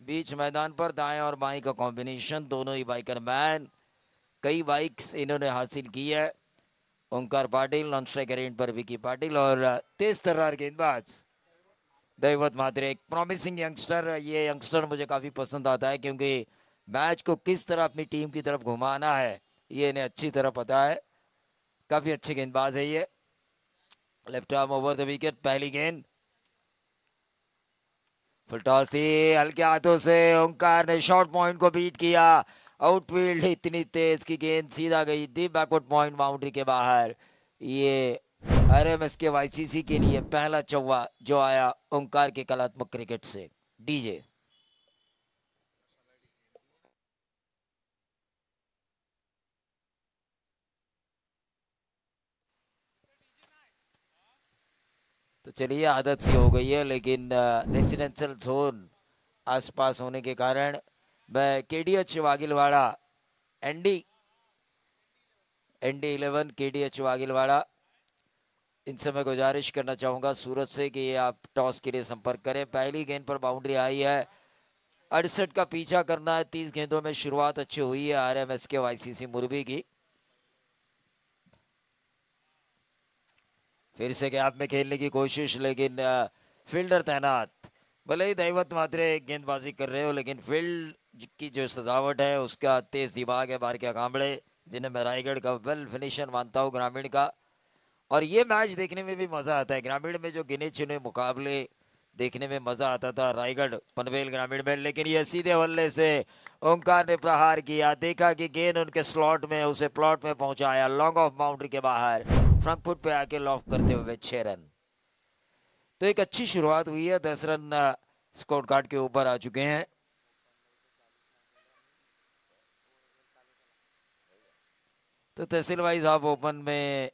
बीच मैदान पर, दाएं और बाएं का कॉम्बिनेशन, दोनों ही बाइकर मैन, कई बाइक्स इन्होंने हासिल की है। Omkar Patil, non striker end पर विकी पाटिल, और तेज तर्रार गेंदबाज दैवत मात्रे, एक प्रॉमिसिंग यंगस्टर। ये यंगस्टर मुझे काफ़ी पसंद आता है, क्योंकि मैच को किस तरह अपनी टीम की तरफ घुमाना है ये इन्हें अच्छी तरह पता है। काफ़ी अच्छे गेंदबाज है ये। Left arm over the wicket, पहली गेंद फुल टॉस थी, हल्के हाथों से ओंकार ने शॉर्ट पॉइंट को बीट किया। आउटफील्ड इतनी तेज की गेंद सीधा गई दी बैकवर्ड पॉइंट बाउंड्री के बाहर। ये आरएमएस के वाईसीसी के लिए पहला चौवा जो आया ओंकार के कलात्मक क्रिकेट से। डीजे तो चलिए, आदत सी हो गई है, लेकिन रेसिडेंशियल जोन आसपास होने के कारण मैं केडीएच वागिलवाड़ा एनडी 11 केडीएच वागिलवाड़ा, इनसे मैं गुजारिश करना चाहूँगा सूरत से कि आप टॉस के लिए संपर्क करें। पहली गेंद पर बाउंड्री आई है, 68 का पीछा करना है। 30 गेंदों में शुरुआत अच्छी हुई है आरएमएस के वाईसीसी मुरबी की। फिर से गैप में खेलने की कोशिश, लेकिन फील्डर तैनात। भले ही दैवत मात्रे गेंदबाजी कर रहे हो, लेकिन फील्ड की जो सजावट है उसका तेज दिमाग है बारका कांबड़े, जिन्हें मैं रायगढ़ का वेल फिनिशर मानता हूँ, ग्रामीण का। और ये मैच देखने में भी मज़ा आता है। ग्रामीण में जो गिने चुने मुकाबले देखने में मज़ा आता था रायगढ़ पनवेल ग्रामीण में, लेकिन ये सीधे बल्ले से ओंकार ने प्रहार किया, देखा कि गेंद उनके स्लॉट में, उसे प्लॉट में पहुंचाया, लॉन्ग ऑफ बाउंड्री के बाहर, फ्रंट फुट पे आके लॉफ करते हुए 6 रन। तो एक अच्छी शुरुआत हुई है, 10 रन स्कोर कार्ड के ऊपर आ चुके हैं। तो तहसील वाइज हाफ ओपन में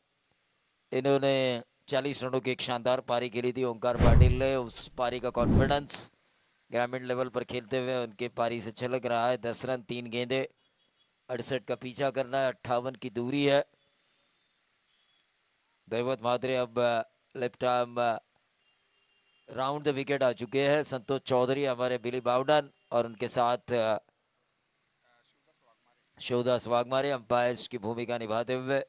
इन्होंने 40 रनों की एक शानदार पारी खेली थी ओंकार पाटिल ने। उस पारी का कॉन्फिडेंस ग्रामीण लेवल पर खेलते हुए उनके पारी से छलक रहा है। 10 रन 3 गेंदे, 68 का पीछा करना है, 58 की दूरी है। दैवत मात्रे अब left arm round the wicket आ चुके हैं। संतोष चौधरी, हमारे बिली बाउडन और उनके साथ शिवदास वाघमारे अंपायर्स की भूमिका निभाते हुए।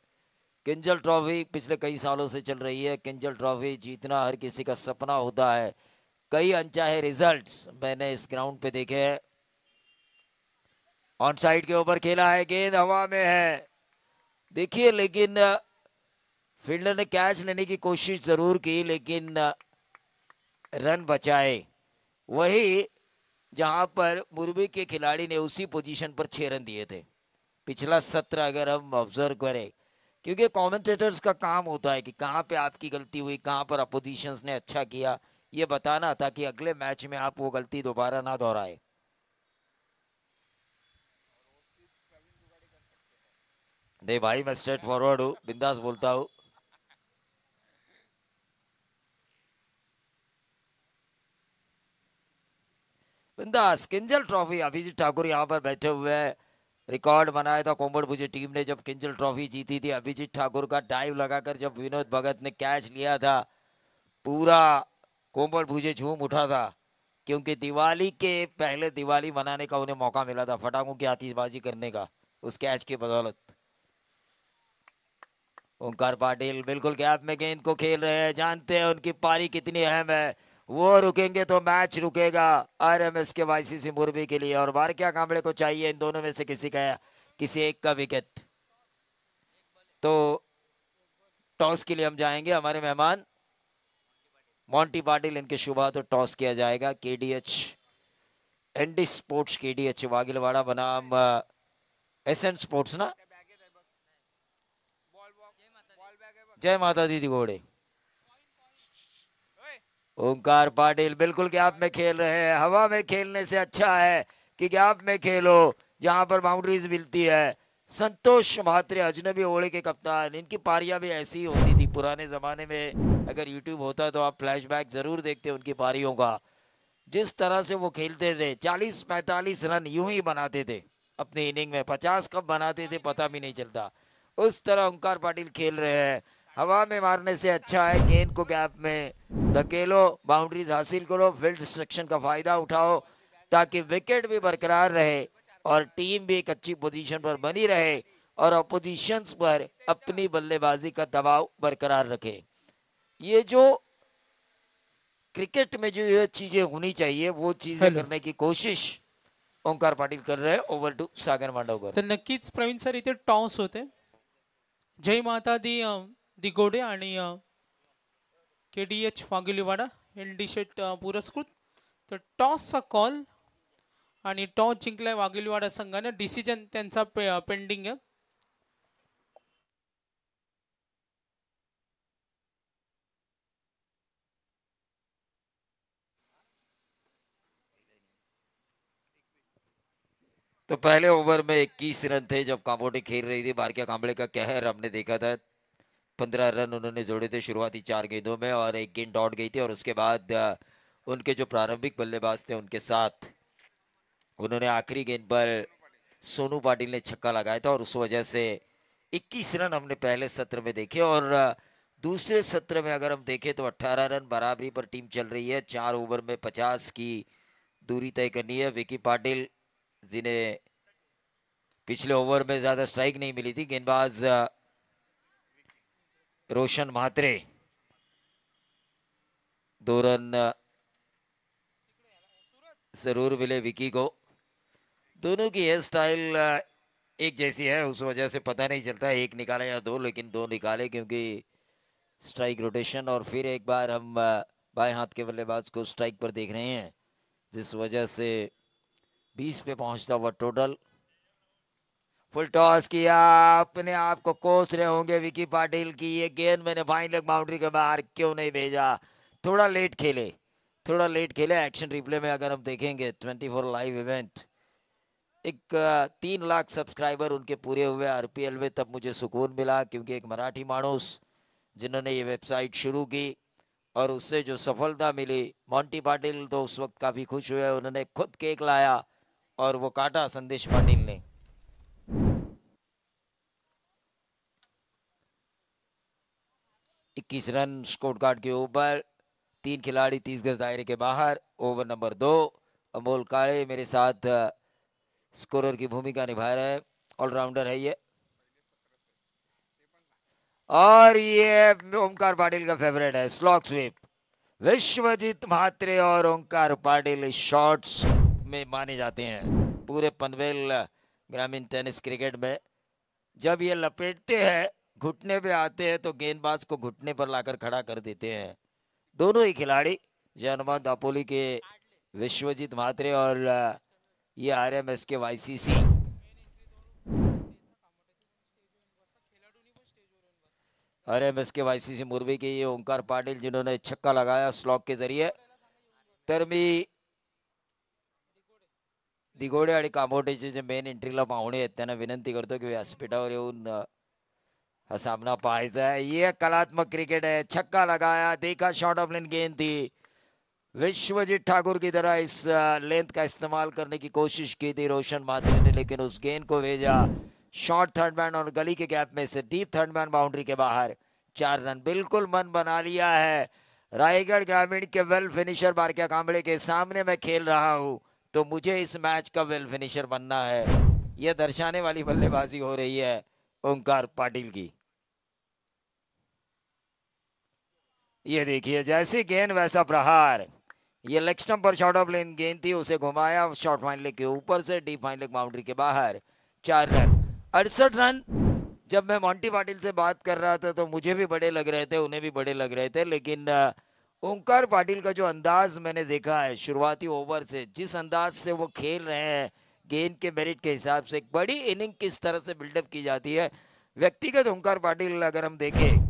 किंजल ट्रॉफी पिछले कई सालों से चल रही है। किंजल ट्रॉफी जीतना हर किसी का सपना होता है। कई अनचाहे रिजल्ट्स मैंने इस ग्राउंड पे देखे हैं। ऑन साइड के ऊपर खेला है, गेंद हवा में है देखिए, लेकिन फील्डर ने कैच लेने की कोशिश जरूर की लेकिन रन बचाए। वही जहां पर मुरबी के खिलाड़ी ने उसी पोजीशन पर 6 रन दिए थे पिछला सत्र, अगर हम ऑब्जर्व करें, क्योंकि कमेंटेटर्स का काम होता है कि कहाँ पे आपकी गलती हुई, कहाँ पर अपोजिशंस ने अच्छा किया, ये बताना, ताकि अगले मैच में आप वो गलती दोबारा ना दोहराए। नहीं भाई, मैं स्ट्रेट फॉरवर्ड हूँ, बिंदास बोलता हूँ। बिंदास। किंजल ट्रॉफी, अभिजीत ठाकुर यहाँ पर बैठे हुए हैं। रिकॉर्ड बनाया था कोम्बड़ भुजे टीम ने जब किंजल ट्रॉफी जीती थी। अभिजीत ठाकुर का डाइव लगाकर जब विनोद भगत ने कैच लिया था, पूरा कोम्बड़ भुजे झूम उठा था, क्योंकि दिवाली के पहले दिवाली मनाने का उन्हें मौका मिला था, फटाकों की आतिशबाजी करने का उस कैच की बदौलत। ओंकार पाटिल बिल्कुल गैप में गेंद को खेल रहे हैं, जानते हैं उनकी पारी कितनी अहम है। वो रुकेंगे तो मैच रुकेगा आरएमएस के वाईसीसी मुरबी के लिए, और बारकिया कांबळे को चाहिए इन दोनों में से किसी एक का विकेट। तो टॉस के लिए हम जाएंगे, हमारे मेहमान मोंटी पाटिल, इनके शुभा तो टॉस किया जाएगा। केडीएच एनडी स्पोर्ट्स, केडीएच वागिलवाड़ा बनाम एसएन स्पोर्ट्स ना। जय माता दी दिगोड़े। ओंकार पाटिल बिल्कुल गैप में खेल रहे हैं। हवा में खेलने से अच्छा है कि गैप में खेलो जहां पर बाउंड्रीज मिलती है। संतोष म्हात्रे, अजनबी ओले के कप्तान, इनकी पारियां भी ऐसी ही होती थी पुराने जमाने में। अगर यूट्यूब होता तो आप फ्लैशबैक जरूर देखते उनकी पारियों का। जिस तरह से वो खेलते थे, 40-45 रन यूं ही बनाते थे अपनी इनिंग में, 50 कब बनाते थे पता भी नहीं चलता। उस तरह ओंकार पाटिल खेल रहे हैं। हवा में मारने से अच्छा है गेंद को गैप में धकेलो, बाउंड्रीज हासिल करो, फील्ड डिस्ट्रक्शन का फायदा उठाओ, ताकि विकेट भी बरकरार रहे और टीम भी एक अच्छी पोजीशन पर बनी रहे और अपोजिशंस पर अपनी बल्लेबाजी का दबाव बरकरार रखे। ये जो क्रिकेट में जो ये चीजें होनी चाहिए वो चीजें करने की कोशिश ओंकार पाटिल कर रहे हैं। ओव्हर टू सागर मांडवकर। तर नक्कीच प्रवीण सर, इथे टॉस होते। जय माता दी दिगोडे आणि केडीएच वागिलीवाडा एनडी शेट पुरस्कृत। तर टॉसचा कॉल आणि टॉस जिंकलाय वागिलीवाडा संघाने। डिसिजन त्यांचा पेंडिंग आहे। तो पहले ओवर में 21 रन थे जब कांबोडी खेल रही थी। बारकिया कांबळे का कहर हमने देखा था। 15 रन उन्होंने जोड़े थे शुरुआती 4 गेंदों में और एक गेंद डॉट गई थी, और उसके बाद उनके जो प्रारंभिक बल्लेबाज थे उनके साथ उन्होंने आखिरी गेंद पर सोनू पाटिल ने छक्का लगाया था, और उस वजह से 21 रन हमने पहले सत्र में देखे। और दूसरे सत्र में अगर हम देखें तो 18 रन बराबरी पर टीम चल रही है। 4 ओवर में 50 की दूरी तय करनी है। विकी पाटिल जिन्हें पिछले ओवर में ज्यादा स्ट्राइक नहीं मिली थी, गेंदबाज रोशन म्हात्रे 2 रन जरूर मिले विकी को। दोनों की हेयर स्टाइल एक जैसी है, उस वजह से पता नहीं चलता एक निकाले या दो, लेकिन दो निकाले क्योंकि स्ट्राइक रोटेशन। और फिर एक बार हम बाएं हाथ के बल्लेबाज को स्ट्राइक पर देख रहे हैं, जिस वजह से 20 पे पहुंचता हुआ टोटल। फुल टॉस किया, अपने आप को कोस रहे होंगे विकी पाटिल की ये गेंद मैंने फाइन लेग बाउंड्री के बाहर क्यों नहीं भेजा। थोड़ा लेट खेले, थोड़ा लेट खेले। एक्शन रिप्ले में अगर हम देखेंगे 24 लाइव इवेंट, एक 3 लाख सब्सक्राइबर उनके पूरे हुए आरपीएल में, तब मुझे सुकून मिला, क्योंकि एक मराठी मानुस जिन्होंने ये वेबसाइट शुरू की और उससे जो सफलता मिली, मोंटी पाटिल तो उस वक्त काफ़ी खुश हुए, उन्होंने खुद केक लाया और वो काटा संदेश पाटिल ने। इक्कीस रन स्कोर कार्ड के ऊपर, 3 खिलाड़ी 30 गज दायरे के बाहर। ओवर नंबर 2, अमोल काले मेरे साथ स्कोरर की भूमिका निभा रहे हैं, ऑलराउंडर है ये। और ये ओंकार पाटिल का फेवरेट है, स्लॉग स्वीप। विश्वजीत म्हात्रे और ओंकार पाटिल शॉट्स में माने जाते हैं पूरे पनवेल ग्रामीण टेनिस क्रिकेट में। जब ये लपेटते हैं, घुटने पे आते हैं, तो गेंदबाज को घुटने पर लाकर खड़ा कर देते हैं। दोनों ही खिलाड़ी, जनमत दापोली के विश्वजीत म्हात्रे और ये आरएमएस के वाईसीसी। आरएमएस के वाईसीसी मुरबी के ये ओंकार पाटिल, जिन्होंने छक्का लगाया स्लॉग के जरिए। तर मी दिघोडे आणि कामोटेचे जे मेन एंट्रीला पाहुणे आहेत त्यांना विनंती करतो की व्यासपीठावर येऊन हा सामना पाहायचा है। ये कलात्मक क्रिकेट है, छक्का लगाया, देखा शॉर्ट ऑफ लेन गेंद थी, विश्वजीत ठाकुर की तरह इस लेंथ का इस्तेमाल करने की कोशिश की थी रोशन म्हात्रे ने, लेकिन उस गेंद को भेजा शॉर्ट थर्ड मैन और गली के गैप में से डीप थर्ड मैन बाउंड्री के बाहर। 4 रन, बिल्कुल मन बना लिया है रायगढ़ ग्रामीण के वेल फिनिशर बारक्या कांबळे के सामने मैं खेल रहा हूं, तो मुझे इस मैच का वेल फिनिशर बनना है। यह दर्शाने वाली बल्लेबाजी हो रही है ओंकार पाटिल की। ये देखिए, जैसे गेंद वैसा प्रहार। ये लेग स्टंप पर शॉर्ट ऑफ लेन गेंद थी, उसे घुमाया शॉर्ट फाइन लेग के ऊपर से डीप फाइन लेग बाउंड्री के बाहर। 4 रन, 68 रन। जब मैं मोंटी पाटिल से बात कर रहा था तो मुझे भी बड़े लग रहे थे, उन्हें भी बड़े लग रहे थे, लेकिन ओंकार पाटिल का जो अंदाज मैंने देखा है शुरुआती ओवर से, जिस अंदाज से वो खेल रहे हैं गेंद के मेरिट के हिसाब से, एक बड़ी इनिंग किस तरह से बिल्डअप की जाती है। व्यक्तिगत ओंकार पाटिल अगर हम देखें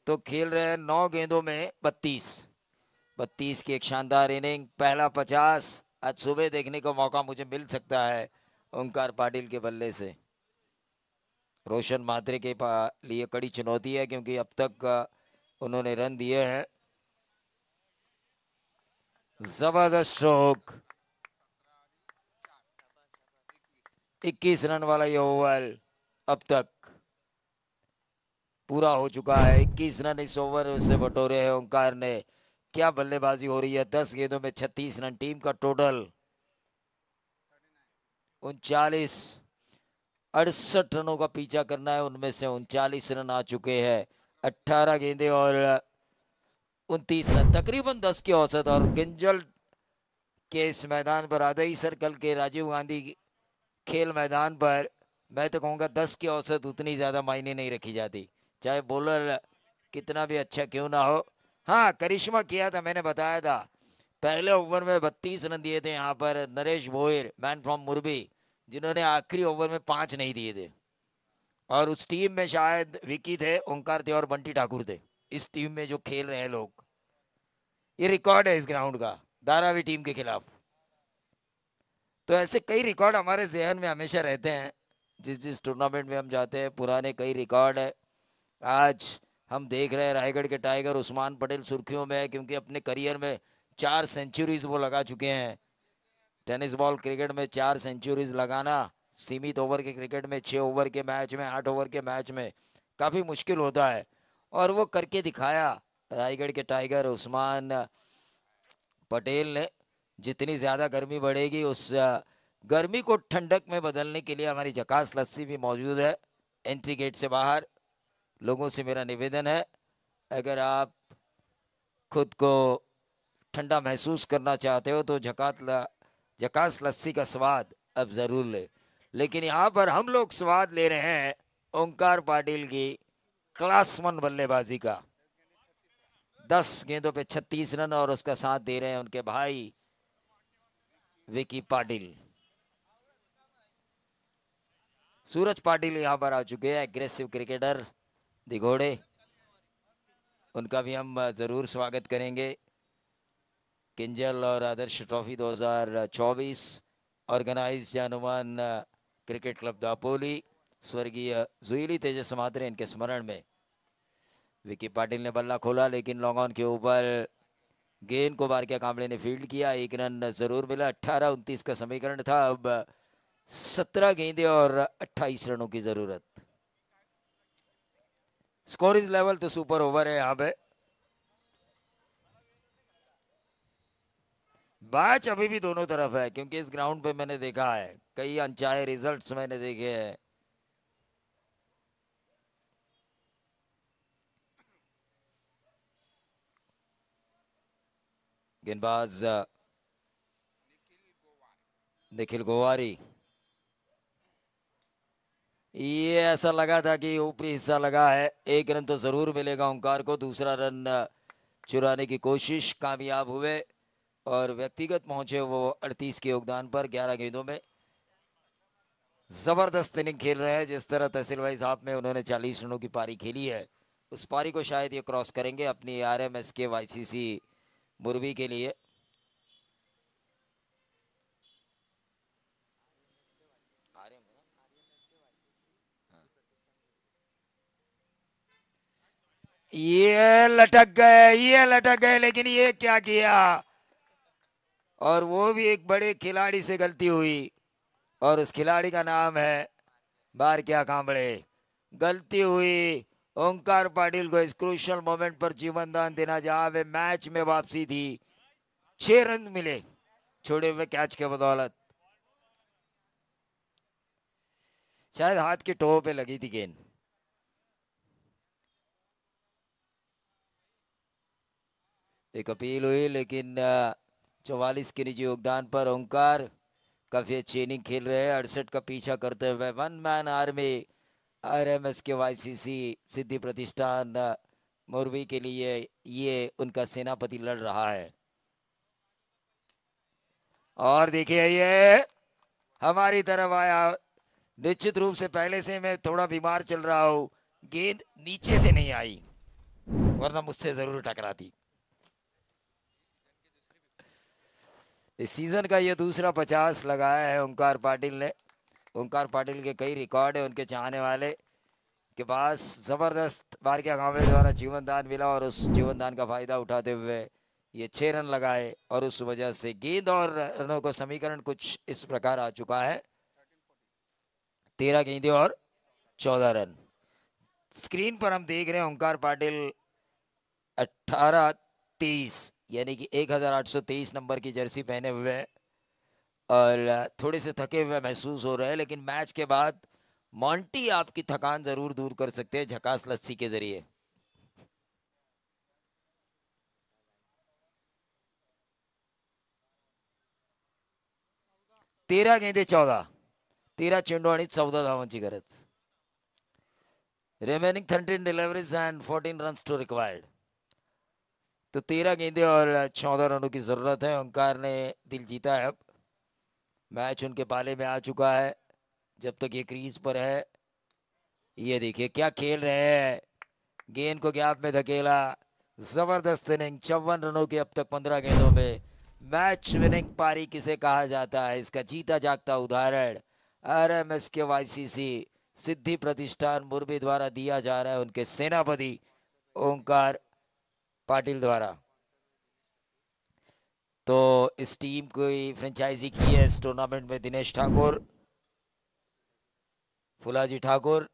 तो खेल रहे हैं 9 गेंदों में 32 की एक शानदार इनिंग। पहला 50 आज सुबह देखने का मौका मुझे मिल सकता है ओंकार पाटिल के बल्ले से। रोशन म्हात्रे के लिए कड़ी चुनौती है, क्योंकि अब तक उन्होंने रन दिए हैं। जबरदस्त स्ट्रोक, 21 रन वाला ये ओवर अब तक पूरा हो चुका है। 21 रन इस ओवर से बटोरे हैं ओंकार ने। क्या बल्लेबाजी हो रही है, 10 गेंदों में 36 रन, टीम का टोटल 39। 68 रनों का पीछा करना है, उनमें से 39 रन आ चुके हैं। 18 गेंदे और 29 रन, तकरीबन 10 की औसत। और किंजल के इस मैदान पर, आदई सर्कल के राजीव गांधी खेल मैदान पर, मैं तो कहूँगा 10 की औसत उतनी ज़्यादा मायने नहीं रखी जाती, चाहे बॉलर कितना भी अच्छा क्यों ना हो। हाँ, करिश्मा किया था, मैंने बताया था। पहले ओवर में 32 रन दिए थे यहाँ पर नरेश भोयर, मैन फ्रॉम मुरबी, जिन्होंने आखिरी ओवर में 5 नहीं दिए थे। और उस टीम में शायद विकी थे, ओंकार थे और बंटी ठाकुर थे। इस टीम में जो खेल रहे हैं लोग, ये रिकॉर्ड है इस ग्राउंड का धारावी टीम के खिलाफ। तो ऐसे कई रिकॉर्ड हमारे जहन में हमेशा रहते हैं, जिस जिस टूर्नामेंट में हम जाते हैं, पुराने कई रिकॉर्ड है। आज हम देख रहे हैं रायगढ़ के टाइगर उस्मान पटेल सुर्खियों में है, क्योंकि अपने करियर में 4 सेंचुरीज वो लगा चुके हैं। टेनिस बॉल क्रिकेट में 4 सेंचुरीज लगाना सीमित ओवर के क्रिकेट में, 6 ओवर के मैच में, 8 ओवर के मैच में काफ़ी मुश्किल होता है, और वो करके दिखाया रायगढ़ के टाइगर उस्मान पटेल ने। जितनी ज़्यादा गर्मी बढ़ेगी, उस गर्मी को ठंडक में बदलने के लिए हमारी झकास लस्सी भी मौजूद है एंट्री गेट से बाहर। लोगों से मेरा निवेदन है, अगर आप खुद को ठंडा महसूस करना चाहते हो तो झकास लस्सी का स्वाद अब ज़रूर ले। लेकिन यहाँ पर हम लोग स्वाद ले रहे हैं ओंकार पाटिल की क्लास 1 बल्लेबाजी का। 10 गेंदों पे 36 रन, और उसका साथ दे रहे हैं उनके भाई विकी पाटिल। सूरज पाटिल यहाँ पर आ चुके हैं, एग्रेसिव क्रिकेटर दिघोड़े। उनका भी हम ज़रूर स्वागत करेंगे। किंजल और Adarsh trophy 2024 organise Hanuman cricket club Dapoli, स्वर्गीय जुईली तेजस महात्रे इनके स्मरण में। विकी पाटिल ने बल्ला खोला लेकिन लॉन्ग ऑन के ऊपर गेंद को बारकिया कांबळे ने फील्ड किया। एक रन जरूर मिला। 18-29 का समीकरण था। अब 17 गेंदें और 28 रनों की जरूरत। स्कोर इज लेवल तो सुपर ओवर है यहाँ पे। मैच अभी भी दोनों तरफ है क्योंकि इस ग्राउंड पे मैंने देखा है कई अनचाहे रिजल्ट्स मैंने देखे हैं। गेंदबाज निखिल गोवारी, ये ऐसा लगा था कि ऊपरी हिस्सा लगा है। एक रन तो जरूर मिलेगा ओंकार को। दूसरा रन चुराने की कोशिश, कामयाब हुए और व्यक्तिगत पहुंचे वो 38 के योगदान पर 11 गेंदों में। जबरदस्त इनिंग खेल रहे हैं। जिस तरह तहसील भाई साहब में उन्होंने 40 रनों की पारी खेली है, उस पारी को शायद ये क्रॉस करेंगे अपनी RMS के YCC मुरबी के लिए। ये लटक गए लेकिन ये क्या किया, और वो भी एक बड़े खिलाड़ी से गलती हुई और उस खिलाड़ी का नाम है बारकिया कांबळे। गलती हुई। ओंकार पाटिल को इस क्रूशियल मोमेंट पर जीवन दान देना जहां पे मैच में वापसी थी। 6 रन मिले छोड़े हुए कैच के बदौलत। शायद हाथ के टो पे लगी थी गेंद। एक अपील हुई लेकिन 44 के निजी योगदान पर ओंकार काफी अच्छी इनिंग खेल रहे हैं। 68 का पीछा करते हुए वन मैन आर्मी RMS के YCC सिद्धि प्रतिष्ठान मुरबी के लिए ये उनका सेनापति लड़ रहा है। और देखिए ये हमारी तरफ आया। निश्चित रूप से पहले से मैं थोड़ा बीमार चल रहा हूं। गेंद नीचे से नहीं आई वरना मुझसे जरूर टकराती। इस सीजन का ये दूसरा 50 लगाया है ओंकार पाटिल ने। ओंकार पाटिल के कई रिकॉर्ड है उनके चाहने वाले के पास। जबरदस्त बारकिया कांबळे द्वारा जीवन दान मिला और उस जीवन दान का फायदा उठाते हुए ये 6 रन लगाए और उस वजह से गेंद और रनों का समीकरण कुछ इस प्रकार आ चुका है। 13 गेंदें और 14 रन। स्क्रीन पर हम देख रहे हैं ओंकार पाटिल 18-23 यानी कि 1823 नंबर की जर्सी पहने हुए और थोड़े से थके हुए महसूस हो रहे हैं, लेकिन मैच के बाद मॉन्टी आपकी थकान जरूर दूर कर सकते हैं झकास लस्सी के जरिए। तेरह गेंदे 14, 13 चेंडू आणि 14 धावांची गरज। Remaining 13 deliveries and 14 runs to required. तो 13 गेंदे और 14 रनों की जरूरत है। ओंकार ने दिल जीता है। अब मैच उनके पाले में आ चुका है जब तक ये क्रीज पर है। ये देखिए क्या खेल रहे हैं। गेंद को गैप में धकेला। जबरदस्त इनिंग। 54 रनों की अब तक 15 गेंदों में। मैच विनिंग पारी किसे कहा जाता है, इसका जीता जागता उदाहरण RMS के YCC सिद्धि प्रतिष्ठान मुरबी द्वारा दिया जा रहा है उनके सेनापति ओंकार पाटिल द्वारा। तो इस टीम को फ्रेंचाइजी की है इस टूर्नामेंट में दिनेश ठाकुर, फुलाजी ठाकुर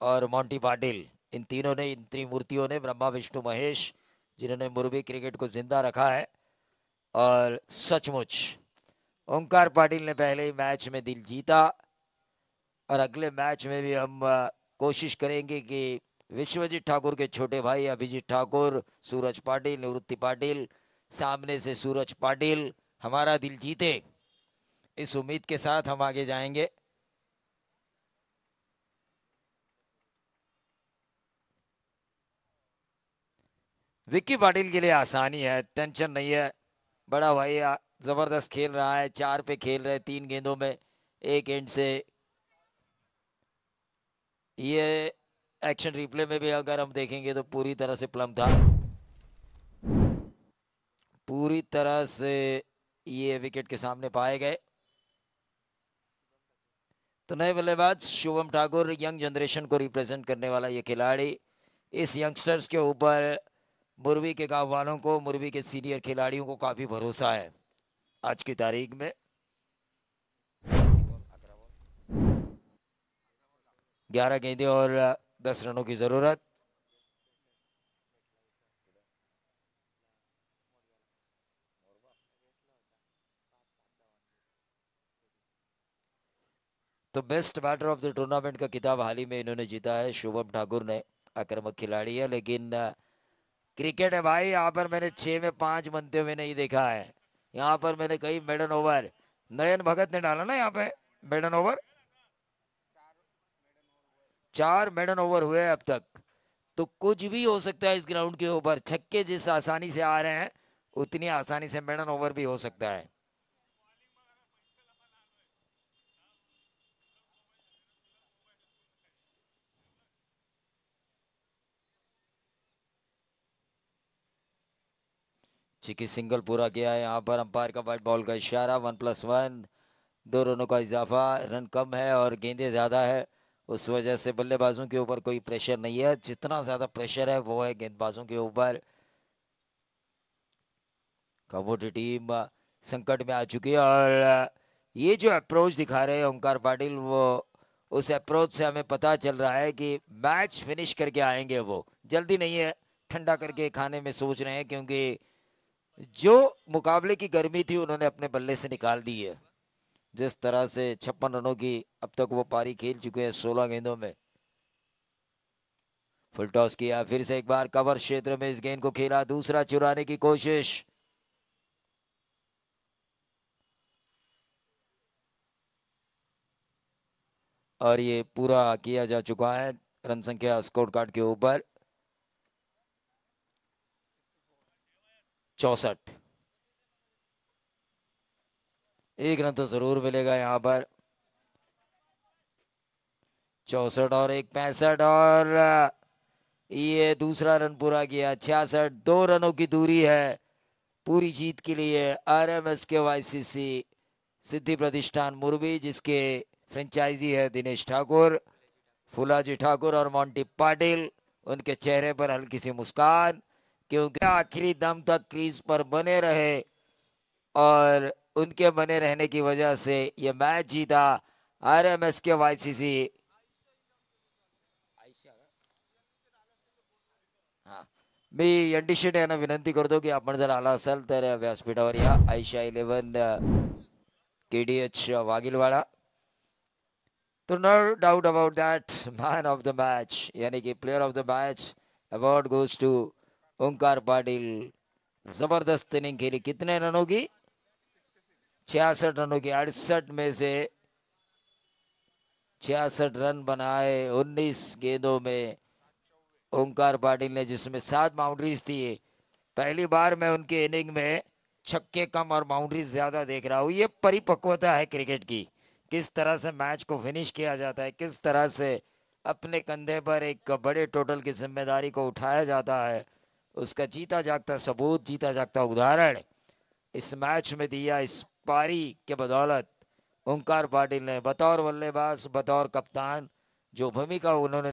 और मोंटी पाटिल। इन तीनों ने, इन त्रिमूर्तियों ने, ब्रह्मा विष्णु महेश, जिन्होंने मुरबी क्रिकेट को जिंदा रखा है। और सचमुच ओंकार पाटिल ने पहले ही मैच में दिल जीता और अगले मैच में भी हम कोशिश करेंगे कि विश्वजीत ठाकुर के छोटे भाई अभिजीत ठाकुर, सूरज पाटिल, निवृत्ति पाटिल, सामने से सूरज पाटिल हमारा दिल जीते। इस उम्मीद के साथ हम आगे जाएंगे। विक्की पाटिल के लिए आसानी है, टेंशन नहीं है। बड़ा भाई जबरदस्त खेल रहा है। 4 पे खेल रहे 3 गेंदों में एक एंड से। ये एक्शन रिप्ले में भी अगर हम देखेंगे तो पूरी तरह से प्लम था, पूरी तरह से ये विकेट के सामने पाए गए। तो नए बल्लेबाज शुभम ठाकुर, यंग जनरेशन को रिप्रेजेंट करने वाला ये खिलाड़ी, इस यंगस्टर्स के ऊपर मुरबी के गांव वालों को, मुरबी के सीनियर खिलाड़ियों को काफी भरोसा है आज की तारीख में। 11 गेंदें और 10 रनों की जरूरत। तो best batter of the tournament का खिताब हाल ही में इन्होंने जीता है, शुभम ठाकुर ने। आक्रामक खिलाड़ी है, लेकिन क्रिकेट है भाई, यहाँ पर मैंने 6 में 5 बनते हुए नहीं देखा है। यहाँ पर मैंने कई मेडन ओवर, नयन भगत ने डाला ना यहाँ पे मेडन ओवर, 4 मेडन ओवर हुए अब तक। तो कुछ भी हो सकता है इस ग्राउंड के ऊपर। छक्के जिस आसानी से आ रहे हैं, उतनी आसानी से मेडन ओवर भी हो सकता है। चिकी सिंगल पूरा किया है यहाँ पर, अंपायर का व्हाइट बॉल का इशारा। 1+1, 2 रनों का इजाफा। रन कम है और गेंदें ज़्यादा है, उस वजह से बल्लेबाजों के ऊपर कोई प्रेशर नहीं है। जितना ज़्यादा प्रेशर है वो है गेंदबाजों के ऊपर। कमोडी टीम संकट में आ चुकी है और ये जो अप्रोच दिखा रहे हैं ओंकार पाटिल, वो उस अप्रोच से हमें पता चल रहा है कि मैच फिनिश करके आएंगे। वो जल्दी नहीं है, ठंडा करके खाने में सोच रहे हैं, क्योंकि जो मुकाबले की गर्मी थी उन्होंने अपने बल्ले से निकाल दी है। जिस तरह से 56 रनों की अब तक वो पारी खेल चुके हैं 16 गेंदों में। फुल टॉस किया, फिर से एक बार कवर क्षेत्र में इस गेंद को खेला, दूसरा चुराने की कोशिश। और ये पूरा किया जा चुका है। रन संख्या स्कोर कार्ड के ऊपर 64। एक रन तो जरूर मिलेगा यहाँ पर। 64 और एक 65 और ये दूसरा रन पूरा किया। 66, 2 रनों की दूरी है पूरी जीत के लिए। आरएमएस के वाईसीसी सिद्धि प्रतिष्ठान मुरबी, जिसके फ्रेंचाइजी है दिनेश ठाकुर, फुलाजी ठाकुर और मोंटी पाटिल। उनके चेहरे पर हल्की सी मुस्कान, क्योंकि आखिरी दम तक क्रीज पर बने रहे और उनके बने रहने की वजह से ये मैच जीता आरएमएस के वाईसीसी। मी यंडिशेट यांना विनंती करतो की आपण जर आला असाल तर व्यासपीठावर या। आयशा 11 केडीएच वागिलवाड़ा। तो no doubt about that, man of the match यानी कि player of the match award goes to Omkar Patil. जबरदस्त इनिंग खेली। कितने रनों की? 66 रनों की। 68 में से 66 रन बनाए 19 गेंदों में ओंकार पाटिल ने, जिसमें 7 बाउंड्रीज थी। पहली बार मैं उनके इनिंग में छक्के कम और बाउंड्रीज ज्यादा देख रहा हूँ। ये परिपक्वता है क्रिकेट की, किस तरह से मैच को फिनिश किया जाता है, किस तरह से अपने कंधे पर एक बड़े टोटल की जिम्मेदारी को उठाया जाता है, उसका जीता जागता सबूत, जीता जागता उदाहरण इस मैच में दिया। इस पारी के बदौलत ओंकार पाटिल ने बतौर बल्लेबाज, बतौर कप्तान जो भूमिका उन्होंने